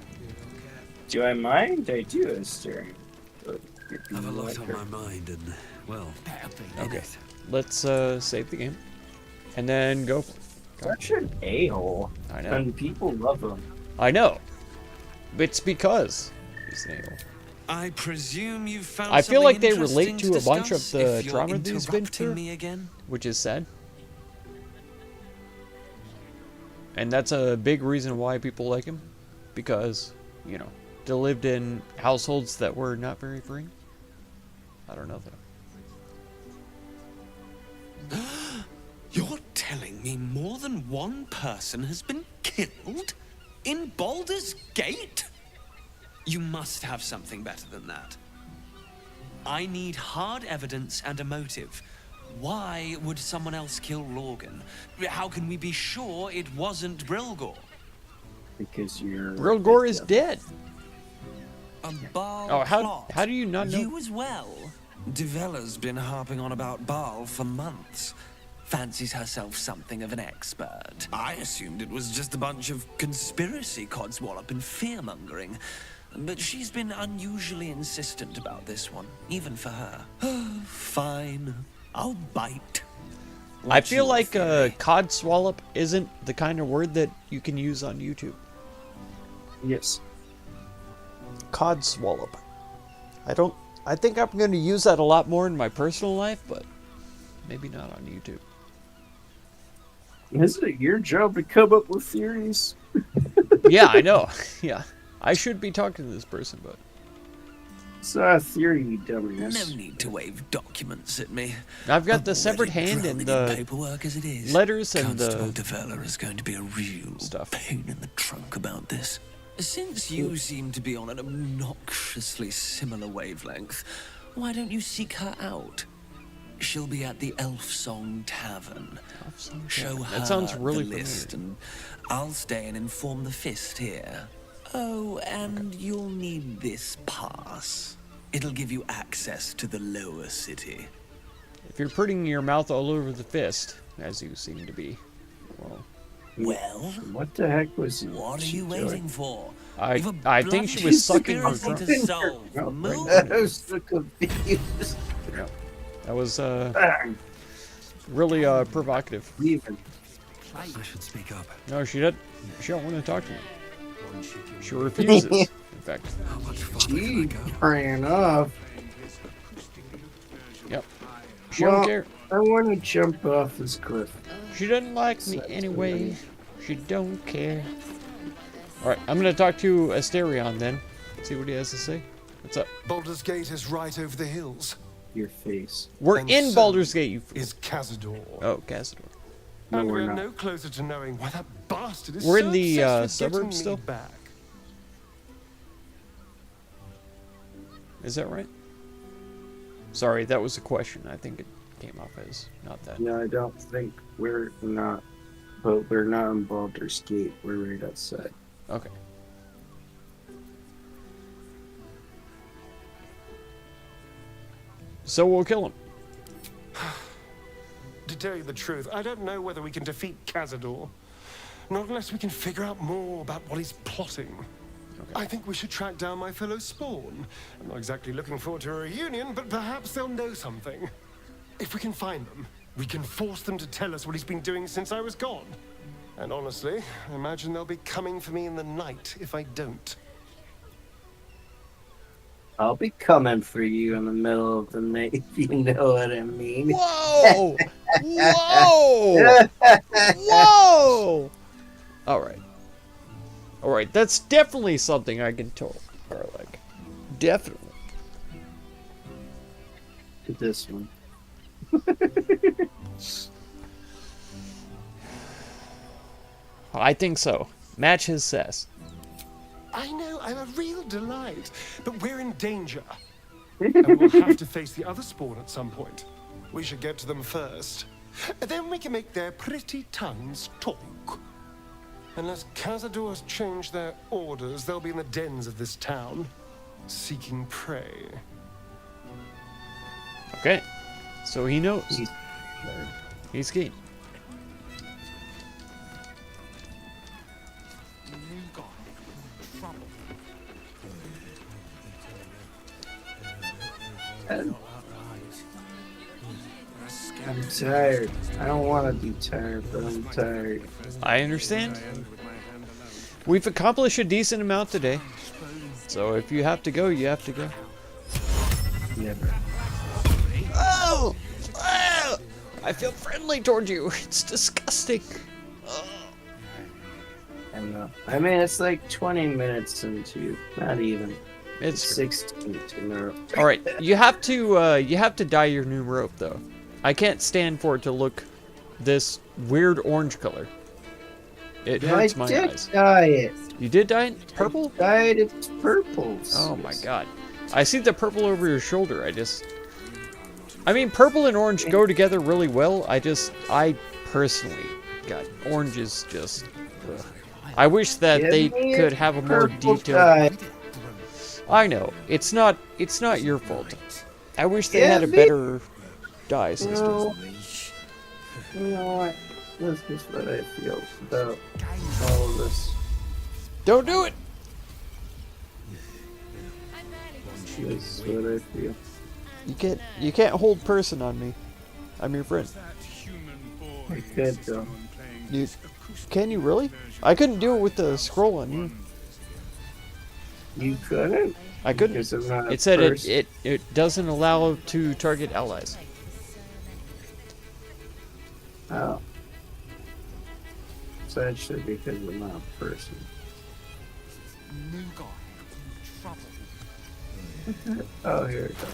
Do I mind? I do, Esther. Have a lot on my mind, and well, Okay, let's save the game, and then go. Such an a-hole. I know. And people love him. I know. It's because he's an a-hole. I presume you found. I feel like they something relate interesting to a bunch of discuss the if you're trauma that he's been interrupting through, me again. which is sad. And that's a big reason why people like him, because, you know, they lived in households that were not very free. I don't know though. You're telling me more than one person has been killed in Baldur's Gate? You must have something better than that. I need hard evidence and a motive. Why would someone else kill Lorgan? How can we be sure it wasn't Brilgor? Because you're... Brilgor is dead. A Baal Oh, plot. how do you not know? You as well. Devella's been harping on about Baal for months. Fancies herself something of an expert. I assumed it was just a bunch of conspiracy codswallop and fear-mongering. But she's been unusually insistent about this one, even for her. Fine. I'll bite. I feel like cod swallop isn't the kind of word that you can use on YouTube. Yes. Cod swallop. I think I'm going to use that a lot more in my personal life, but maybe not on YouTube. Isn't it your job to come up with theories? Yeah, I know. Yeah. I should be talking to this person, but... It's not a theory, you dumbass. No need to wave documents at me. I've got I'm the severed already hand and drowning in the paperwork as it is. letters and Constable the Devella is going to be a real stuff. pain in the trunk about this. Since you seem to be on an obnoxiously similar wavelength, why don't you seek her out? She'll be at the Elf Song Tavern. Show her That sounds really the list, and I'll stay and inform the Fist here. Oh, and you'll need this pass. It'll give you access to the lower city. If you're putting your mouth all over the fist, as you seem to be, well, what the heck was he? What are you waiting for? I You've a think she bloody was sucking her conspiracy throat. to solve. Move. I was so confused. Yeah. That was really provocative. I should speak up. No, she don't want to talk to me. She refuses. In fact. She ran off. Yep. She don't care. I want to jump off this cliff. She doesn't like me anyway. She don't care. Alright, I'm gonna talk to Asterion then. See what he has to say. What's up? Baldur's Gate is right over the hills. Your face. We're And in so Baldur's Gate, you fool. is Cazador. Oh, Cazador. No, And we're we're not. no closer to knowing why that bastard is We're so in the obsessed with getting suburbs me still? back. Is that right? Sorry, that was a question. I think it came off as not that. No, I don't think we're not. But we're not on Baldur's Gate. We're right outside. Okay. So we'll kill him. To tell you the truth, I don't know whether we can defeat Cazador. Not unless we can figure out more about what he's plotting. I think we should track down my fellow Spawn. I'm not exactly looking forward to a reunion, but perhaps they'll know something. If we can find them, we can force them to tell us what he's been doing since I was gone. And honestly, I imagine they'll be coming for me in the night if I don't. I'll be coming for you in the middle of the night, if you know what I mean. Whoa! Whoa! Whoa! Alright. Alright, that's definitely something I can tell. Or like, definitely. To this one. I think so. Match his sass. I know, I'm a real delight, but we're in danger. And we'll have to face the other Spawn at some point. We should get to them first. Then we can make their pretty tongues talk. Unless Cazador's changed their orders, they'll be in the dens of this town, seeking prey. Okay. So he knows. He's keen. I'm tired. I don't want to be tired, but I'm tired. I understand. We've accomplished a decent amount today. So if you have to go, you have to go. Never. Oh! Oh! I feel friendly toward you. It's disgusting. Oh. I know. I mean, it's like 20 minutes into, not even. It's 16 tomorrow. All right, you have to dye your new rope though. I can't stand for it to look this weird orange color. It hurts my eyes. Dye it. You did dye it purple? Dyed it purple. Oh my god. I see the purple over your shoulder. I mean, purple and orange go together really well. I personally, God, orange is just. Ugh. I wish that they could have a more detailed. Dye. I know it's not your fault. I wish they had a better dye system. No. You know what? That's just what I feel about all of this. Don't do it. That's what I feel. You can't hold person on me. I'm your friend. I could though. Can you really? I couldn't do it with the scroll on you. You couldn't? I couldn't. Because I'm not a It said person. it doesn't allow to target allies. Oh. So that should be because I'm not a person. Oh, here we go.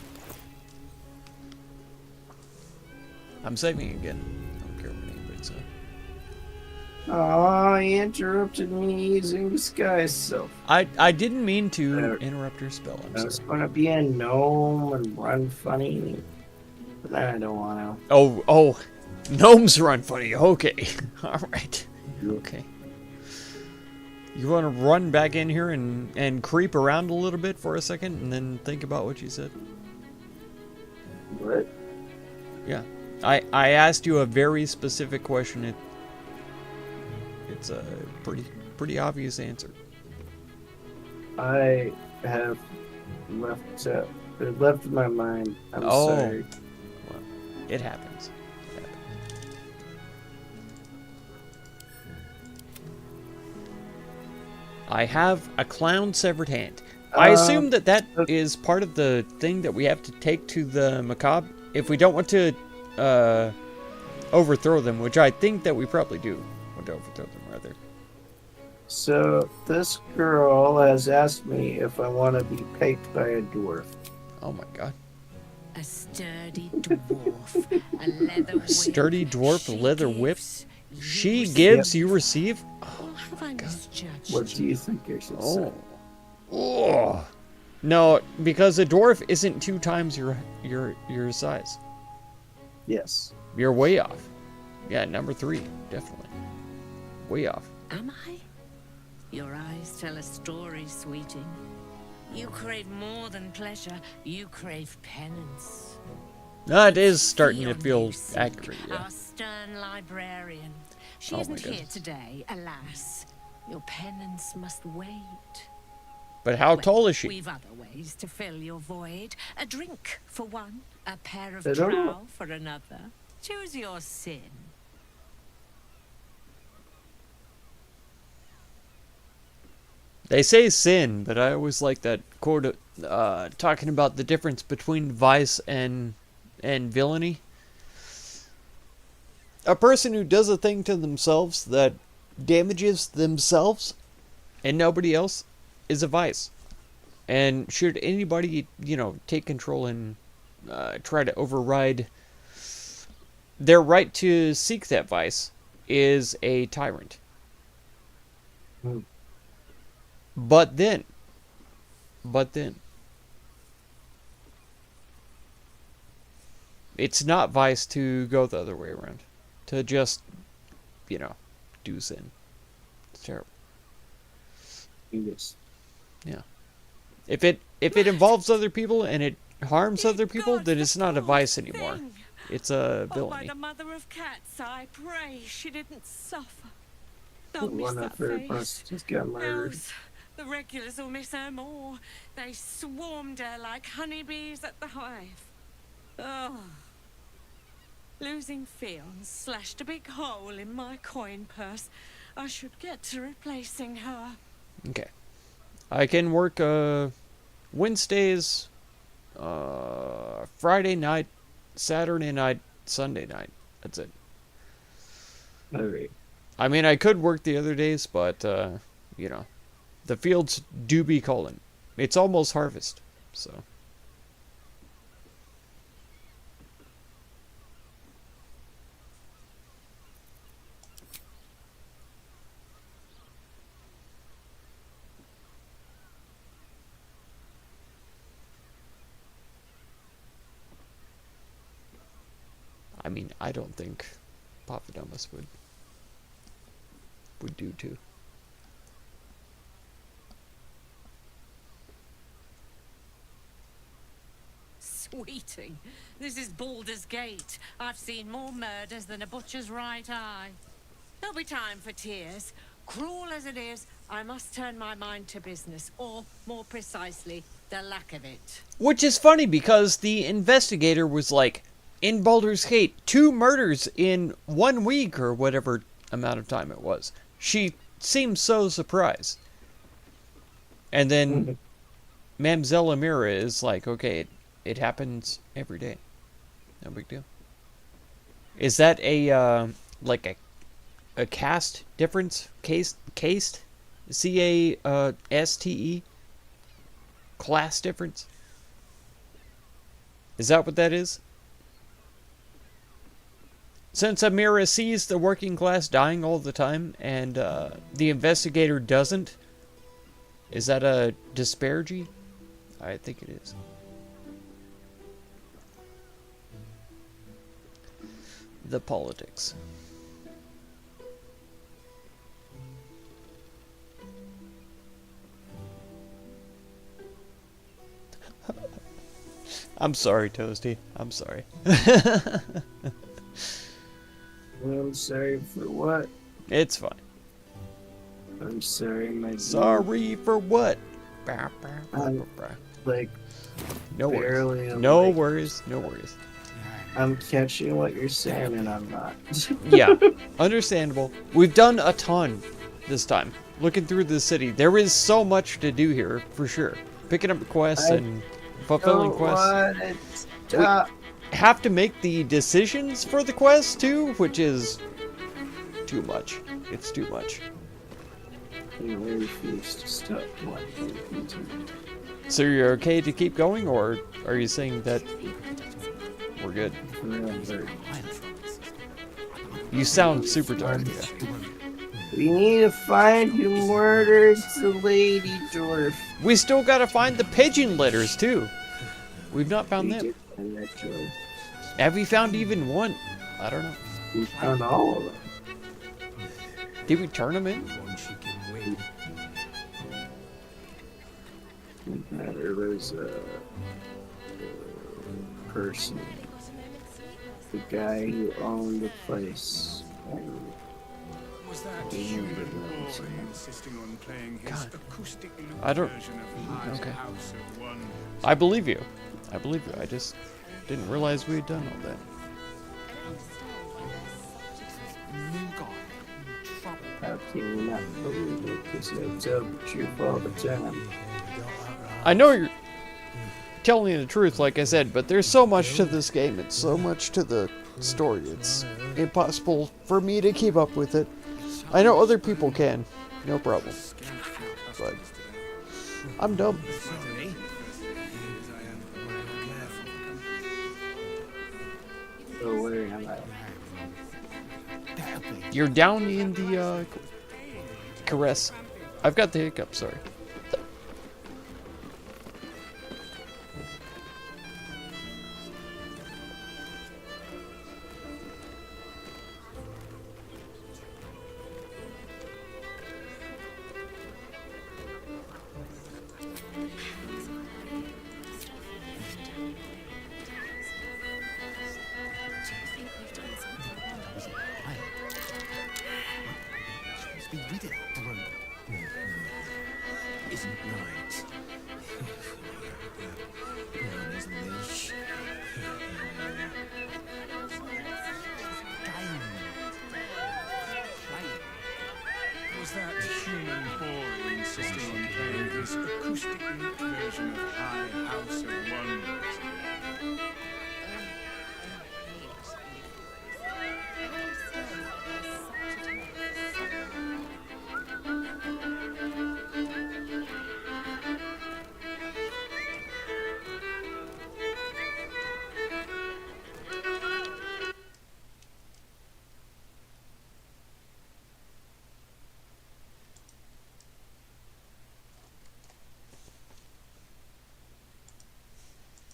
I'm saving again. I don't care what anybody says. Oh, he interrupted me using disguise self. I didn't mean to interrupt your spell. I was going to be a gnome and run funny, but I don't want to. Oh, gnomes run funny. Okay, all right. Okay. You want to run back in here and creep around a little bit for a second, and then think about what you said. What? Yeah, I asked you a very specific question. It's a pretty obvious answer. I have it left my mind. I'm sorry. Well, it happens. I have a clown severed hand. I assume that is part of the thing that we have to take to the macabre if we don't want to overthrow them, which I think that we probably do want to overthrow them, rather. So this girl has asked me if I want to be pecked by a dwarf. Oh my god. A sturdy dwarf, a leather whip. Sturdy dwarf, leather whip. She gives, you receive. Oh my god. What do you think I should say? Oh. No, because a dwarf isn't 2 times your size. Yes. You're way off. Yeah, number 3, definitely. Way off. Am I? Your eyes tell a story, sweeting. You crave more than pleasure. You crave penance. That is starting to feel accurate, yeah. Our stern librarian. She Oh, isn't my here goodness. today, alas. Your penance must wait. But how tall is she? We've other ways to fill your void. A drink for one, a pair of I don't know. trowel for another. Choose your sin. They say sin, but I always like that quote talking about the difference between vice and villainy. A person who does a thing to themselves that damages themselves and nobody else is a vice. And should anybody, take control and try to override their right to seek that vice, is a tyrant. But then, it's not vice to go the other way around. To just, do sin. It's terrible. Yes. Yeah. If it involves other people and it harms other people, then it's not a vice anymore. It's a Oh, by villainy. the mother of cats, I pray she didn't suffer. The Don't miss one that of her face. prostitutes got murdered. Knows. The regulars will miss her more. They swarmed her like honeybees at the hive. Oh. Losing Fionn slashed a big hole in my coin purse. I should get to replacing her. Okay. I can work Wednesdays, Friday night, Saturday night, Sunday night. That's it. Alright. I mean, I could work the other days, but, you know, the fields do be calling. It's almost harvest, so. I mean, I don't think Papadopoulos would do too. Sweeting, this is Baldur's Gate. I've seen more murders than a butcher's right eye. There'll be time for tears. Cruel as it is, I must turn my mind to business, or more precisely, the lack of it. Which is funny because the investigator was like, in Baldur's Gate, 2 murders in 1 week or whatever amount of time it was. She seemed so surprised. And then Mamselle Amira is like, okay, it happens every day. No big deal. Is that a, like a caste difference? Caste? C-A-S-T-E? Class difference? Is that what that is? Since Amira sees the working class dying all the time, and the investigator doesn't, is that a disparity? I think it is. The politics. I'm sorry, Toasty. I'm sorry. I'm sorry for what? It's fine. I'm sorry, my Sorry for what? Like, no barely. worries. I'm No like, worries. No worries. I'm catching what you're saying, and I'm not. Yeah, understandable. We've done a ton this time. Looking through the city, there is so much to do here for sure. Picking up quests and fulfilling quests. We have to make the decisions for the quests too, which is too much. It's too much. I refuse to stop watching. So you're okay to keep going, or are you saying that we're good? You sound super tired. Yeah. We need to find who murdered the lady dwarf. We still gotta find the pigeon litters too. We've not found them. Have we found even one? I don't know. We found all of them. Did we turn them in? There was a person, the guy who owned the place. Was that you insisting on playing his acoustic I don't. version of Okay. House of Wonders? I believe you. I believe you. I just didn't realize we had done all that. How can you not believe it? Because they tell the truth all the time. I know you're telling the truth, like I said, but there's so much to this game. It's so much to the story. It's impossible for me to keep up with it. I know other people can. No problem. But I'm dumb. So where am I? You're down in the caress. I've got the hiccup, sorry. Was that human boy insisting on playing this acoustic version of High House of Wonders?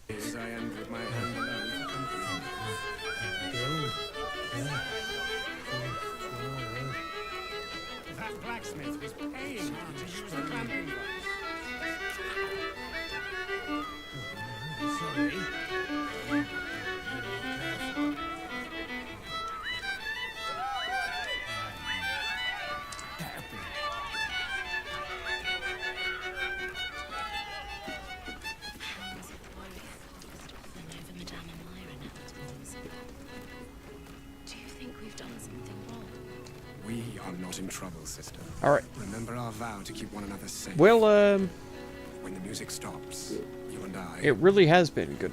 As I end with my hand alone. That blacksmith was paying me to use the clamping device. Sorry. Do you think we've done something wrong? We are not in trouble, sister. All right. Remember our vow to keep one another safe. Well, when the music stops, you and I. it really has been good.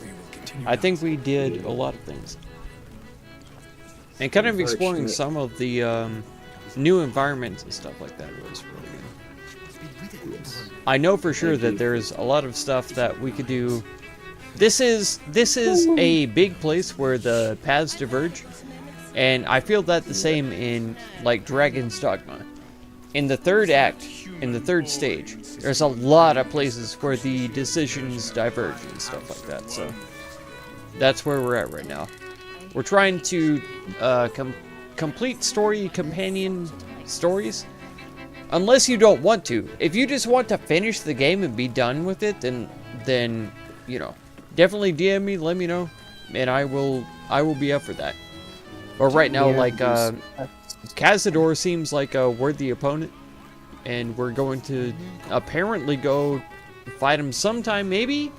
We will continue. I think we did a lot of things. And kind of exploring some of the new environments and stuff like that was really good. I know for sure that there's a lot of stuff that we could do. This is a big place where the paths diverge, and I feel that the same in like Dragon's Dogma. In the third act, in the third stage, there's a lot of places where the decisions diverge and stuff like that. So that's where we're at right now. We're trying to complete story companion stories. Unless you don't want to. If you just want to finish the game and be done with it, then you know, definitely DM me, let me know, and I will be up for that. But right now, like Cazador seems like a worthy opponent, and we're going to apparently go fight him sometime, maybe.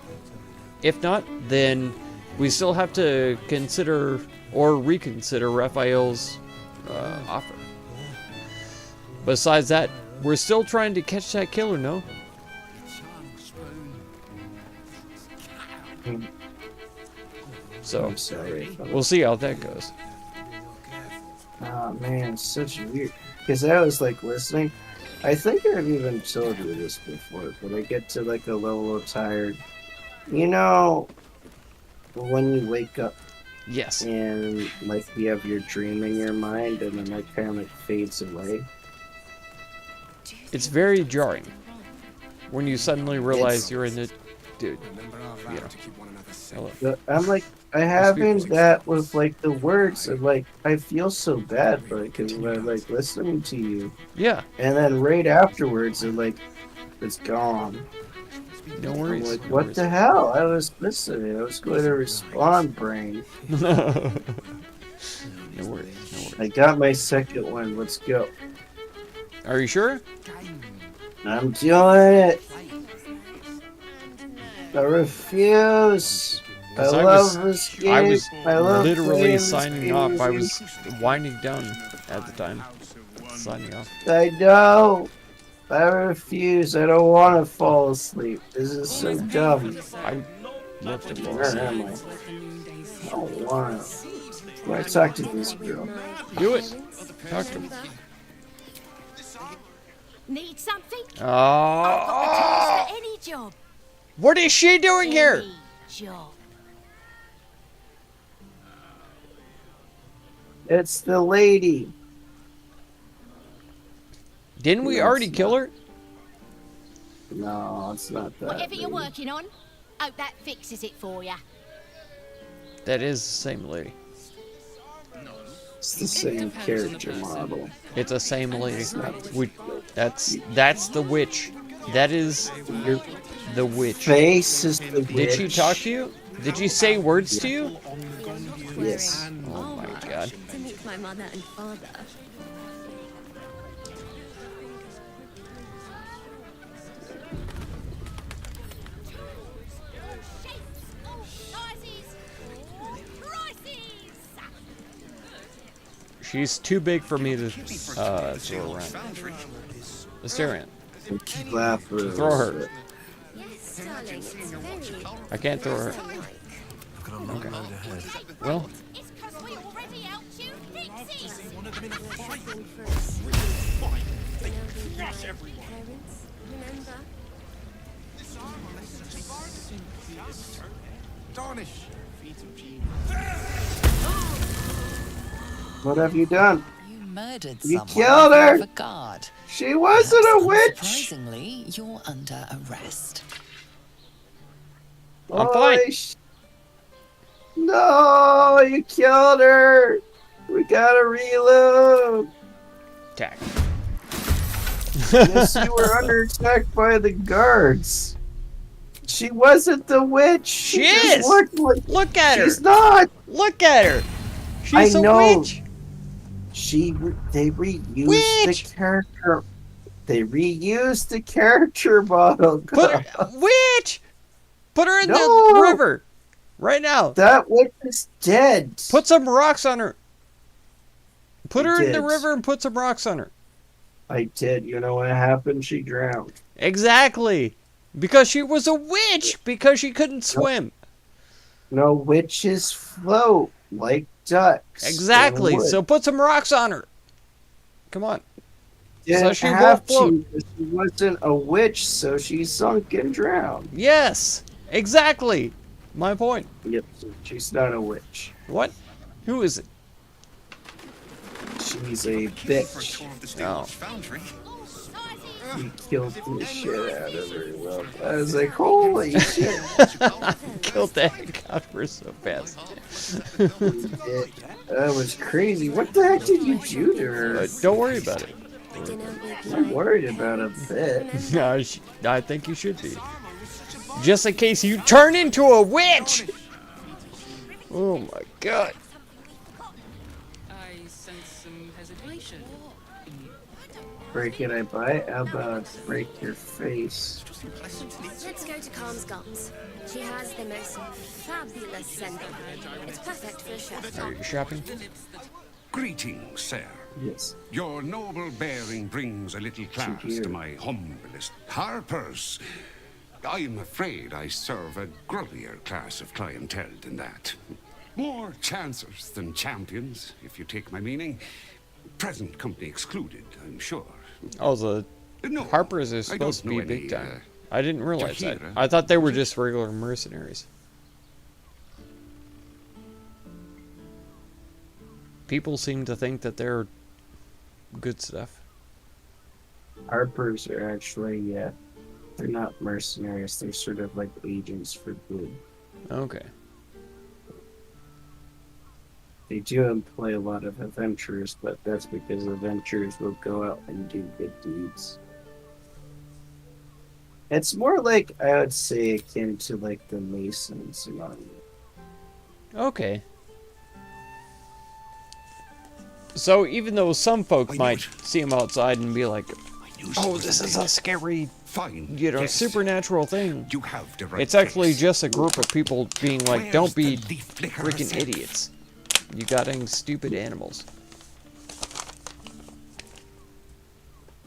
If not, then we still have to consider or reconsider Raphael's offer. Besides that, we're still trying to catch that killer, no? So, I'm sorry. We'll see how that goes. Oh man, it's such weird. Because I was like listening. I think I've even told you this before, but I get to like a level of tired. You know, when you wake up. Yes. And like you have your dream in your mind, and then that kind of like fades away. It's very jarring when you suddenly realize you're in the dude. You know. Hello. I'm like, I having that with like the words, and like I feel so bad, but because I'm like listening to you. Yeah. And then right afterwards, it like it's gone. No worries. I'm like, what the hell? I was listening. I was going to respond, brain. No worries. I got my second one. Let's go. Are you sure? I'm doing it. I refuse. I love this game. I was love literally signing off. I was winding down at the time. Signing off. I know. I refuse. I don't want to fall asleep. This is so dumb. I love to fall Where asleep. am I? I don't want to. Do I talk to this girl? Do it. Talk to him. Need something? Oh. I've got the tools for any job. What is she doing here? Any job. It's the lady. Didn't we already kill her? No, it's not that. Whatever you're working on, hope that fixes it for you. That is the same lady. It's the same character model. It's the same lady. That's the witch. That is the witch. Face is the witch. Did she talk to you? Did she say words to you? Yes. Oh my god. To meet my mother and father. She's too big for me to throw around. Astarion. Clappers. Throw her. Yes, darling, it's very... I can't throw her. Okay. Well. It's 'cause we already helped you fix it. Yes, everyone. Parents, remember? Tarnish. What have you done? You murdered You someone killed her! for guard. She wasn't a witch! Surprisingly, you're under arrest. I'm fine. No, you killed her! We gotta reload! Attack. Yes, you were under attack by the guards. She wasn't the witch. She just is! Look at her! She's not! Look at her! She's I a know. witch! They reused the character. They reused the character model. Put her, witch! Put her in No! the river! Right now! That witch is dead. Put some rocks on her! Put her in the did. river and put some rocks on her. I did. You know what happened? She drowned. Exactly! Because she was a witch! Because she couldn't swim! No, witches float like ducks. Exactly! in the wood. So put some rocks on her! Come on. Didn't So she have won't float. to. She wasn't a witch, so she sunk and drowned. Yes! Exactly! My point. Yep, she's not a witch. What? Who is it? She's a bitch. Oh. He killed the shit out of her. Well, I was like, holy shit. Killed the heck out of her so fast. That was crazy. What the heck did you do to her? Don't worry about it. I'm worried about a bit. No, I think you should be. Just in case you turn into a witch! Oh my god. I sense some hesitation. Break it, I bite. How about break your face? Let's go to Calm's Guts. She has the most fabulous scent. It's perfect for a chef. Are you shopping? Greetings, sir. Yes. Your noble bearing brings a little class to my humblest harpers. I'm afraid I serve a grubbier class of clientele than that. More chancers than champions, if you take my meaning. Present company excluded, I'm sure. Oh, the Harpers are supposed to be big time. I didn't realize that. I thought they were just regular mercenaries. People seem to think that they're good stuff. Harpers are actually, they're not mercenaries. They're sort of like agents for good. Okay. They do employ a lot of adventurers, but that's because adventurers will go out and do good deeds. It's more like, I would say, akin to like the Masons and all. Okay. So even though some folk might see him outside and be like, oh, this is a scary, supernatural thing. You have the right It's actually just a group of people being like, don't be freaking idiots. You goddamn stupid animals.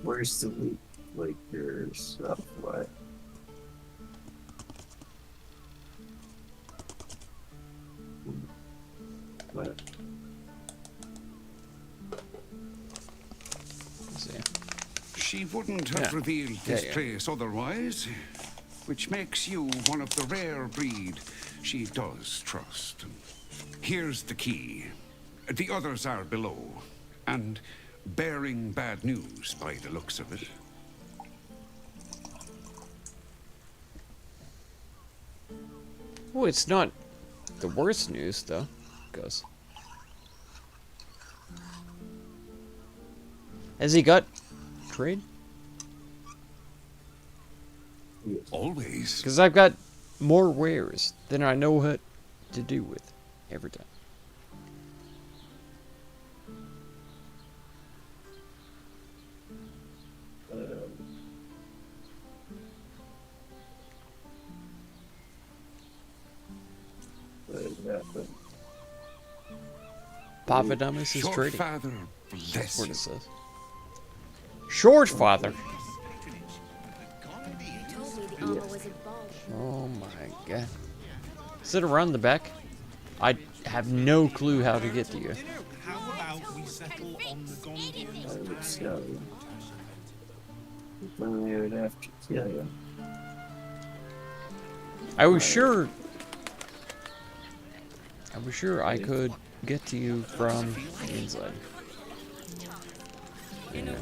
Where's the leaf flicker stuff? What? What? Let's see. She wouldn't have revealed this place otherwise, which makes you one of the rare breed she does trust. Here's the key. The others are below, and bearing bad news by the looks of it. Oh, it's not the worst news, though. Goes. Has he got trade? Always. Because I've got more wares than I know what to do with every time. What happened? Papa Dummus is Short trading. father, That's bless what you. it says. Short father. You told me the armor was a bomb. Oh my god. Is it around the back? I have no clue how to get to you. How about we settle on the Gondians? I would kill you. Then I would have to kill you. I was sure I could get to you from the inside. Yeah.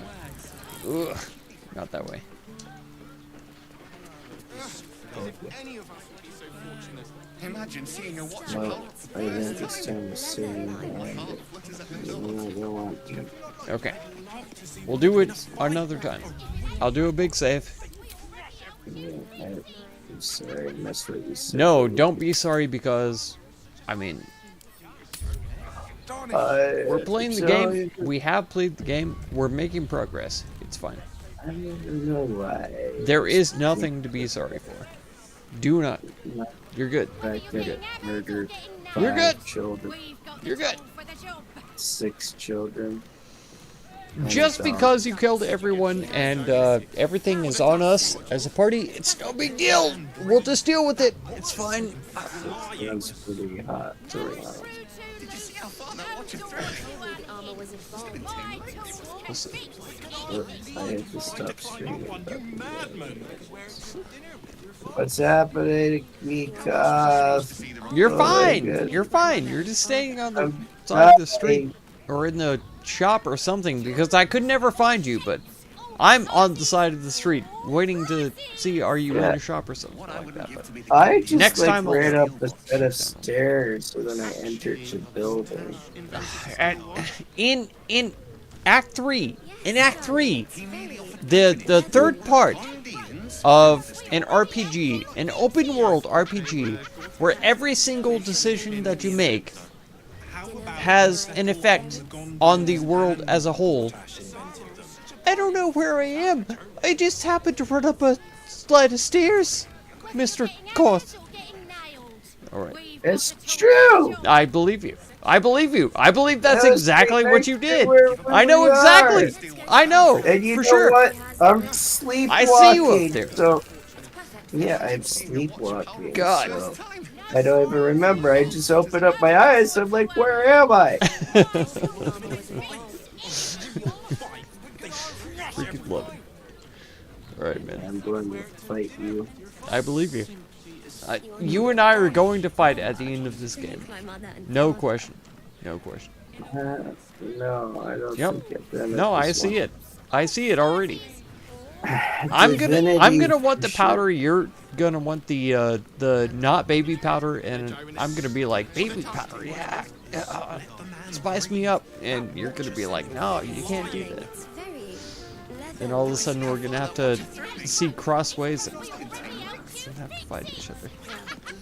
Ugh, not that way. Imagine seeing a watch. Well, I think it's time to see I don't want to. Okay. We'll do it another time. I'll do a big save. Yeah, I'm sorry, I messed with you. No, don't be sorry because, I mean, we're playing the game. We have played the game. We're making progress. It's fine. I don't know why. There is nothing to be sorry for. Do not. You're good. I could have murdered You're good. 5 children. You're good. 6 children. Just because you killed everyone and everything is on us as a party, it's no big deal. We'll just deal with it. It's fine. It's pretty hot to realize. Listen. I have to stop screaming. What's happening, Mika? You're fine. You're fine. You're just staying on the side of the street or in the shop or something because I could never find you, but I'm on the side of the street waiting to see are you in a shop or something like that. But I just next time ran up a set of stairs, so then I entered the building. In Act 3, the third part of an RPG, an open world RPG, where every single decision that you make has an effect on the world as a whole. I don't know where I am. I just happened to run up a flight of stairs, Mr. Koth. Alright. It's true! I believe you. I believe you. I believe that's exactly what you did. Where I know we exactly. I know. And you for know sure. what? I'm sleepwalking. I see you up there. So, yeah, I'm sleepwalking. God. So I don't even remember. I just opened up my eyes. I'm like, where am I? Freaking love it. Alright, man. I'm going to fight you. I believe you. You and I are going to fight at the end of this game. No question. No question. No, I don't think it. No, I see it. I see it already. I'm gonna want the powder. You're gonna want the not baby powder, and I'm gonna be like baby powder. Yeah, spice me up, and you're gonna be like, no, you can't do that. And all of a sudden, we're gonna have to see crossways and have to fight each other.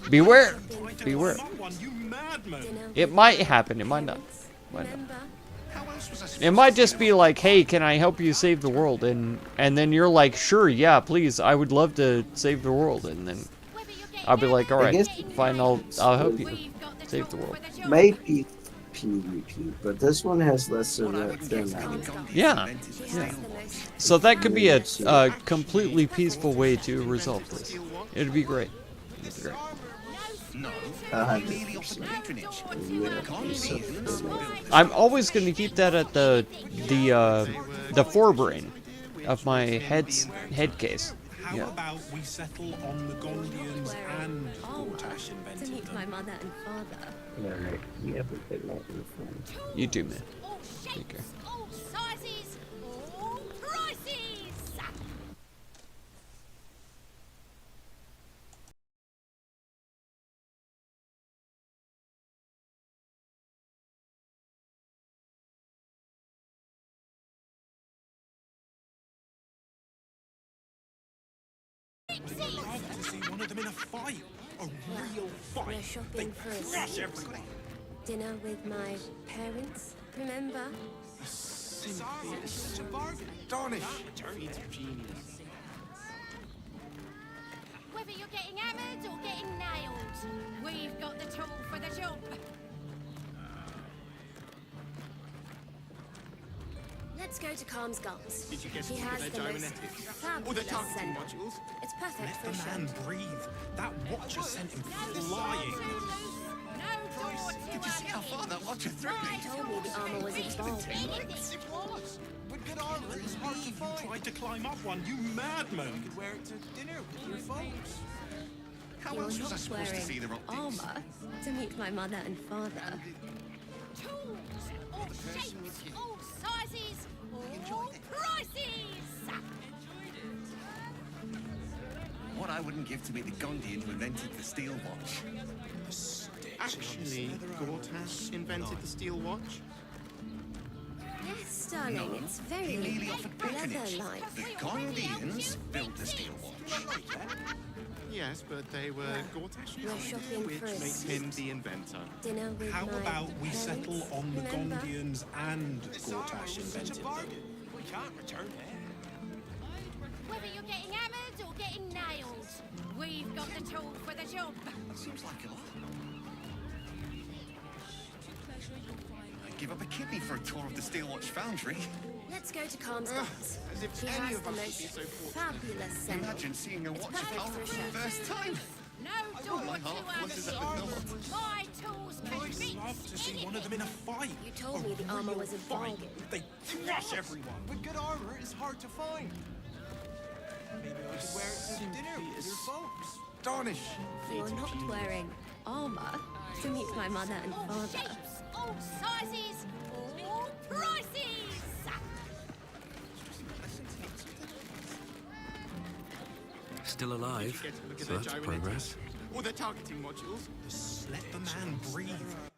Beware! Beware. It might happen. It might not. It might just be like, hey, can I help you save the world? And then you're like, sure, yeah, please, I would love to save the world. And then I'll be like, all right, fine, I'll help you save the world. Maybe PvP, but this one has less of that than Yeah. So that could be a completely peaceful way to resolve this. It'd be great. It'd be great. I'm always going to keep that at the forebrain of my head case. How about we settle on the Gondians and Portash invented meet my mother and father. Alright, you have a good night, my friend. You too, man. Take care. All sizes, all prices. I'd love to see one of them in a fight. A real fight. We're shopping for a Crush seat. everything. Dinner with my parents, remember? Whether you're getting hammered or getting nailed, we've got the tool for the job. Let's go to Calm's Gulls. Did you get She to look at has their the most gymnastics? Or fabulous their targeting sender. modules? It's perfect Let for the a man show. breathe. That watcher sent him flying. Did you see how far that watcher threw me? He told me the armor was a bargain. It was. But good armor is hard to find. You tried to climb up one, you madman. You could wear it to dinner with your folks. How You're else was I not supposed to see the wearing optics? armor to meet my mother and father. Tools, all shapes, all sizes, all prices. What I wouldn't give to meet the Gondian who invented the steel watch. Actually, Gortash invented the steel watch. Yes, darling, it's very He merely offered patronage. leather-like. The Gondians built the steel watch. Yes, but they were Gortash's You're idea, shopping which for a makes suit. him the inventor. Dinner with How my about we parents, settle on the remember? Gondians and Gortash invented them? We can't return it. Whether you're getting hammered or getting nailed, we've got the tool for the job. That seems like a lot. I'd give up a kidney for a tour of the steel watch foundry. Let's go to Calm's Gulls. As if She any has of the us most should be so fortunate. fabulous sender. Imagine seeing a It's watch perfect power for a for the show. first time. No Oh, door my to heart flutters at the us. My tools can I'd beat love to see one of them in a fight. You told me the armor was a Fight. bargain. They crush everyone. But good armor is hard to find. Maybe I could wear it to dinner with your folks. Astonish. You're not wearing armor to meet my mother and all father. shapes, all sizes, all prices. Still alive, Get to look at so their that's gyrometics. progress. Or their targeting modules. Let the man breathe.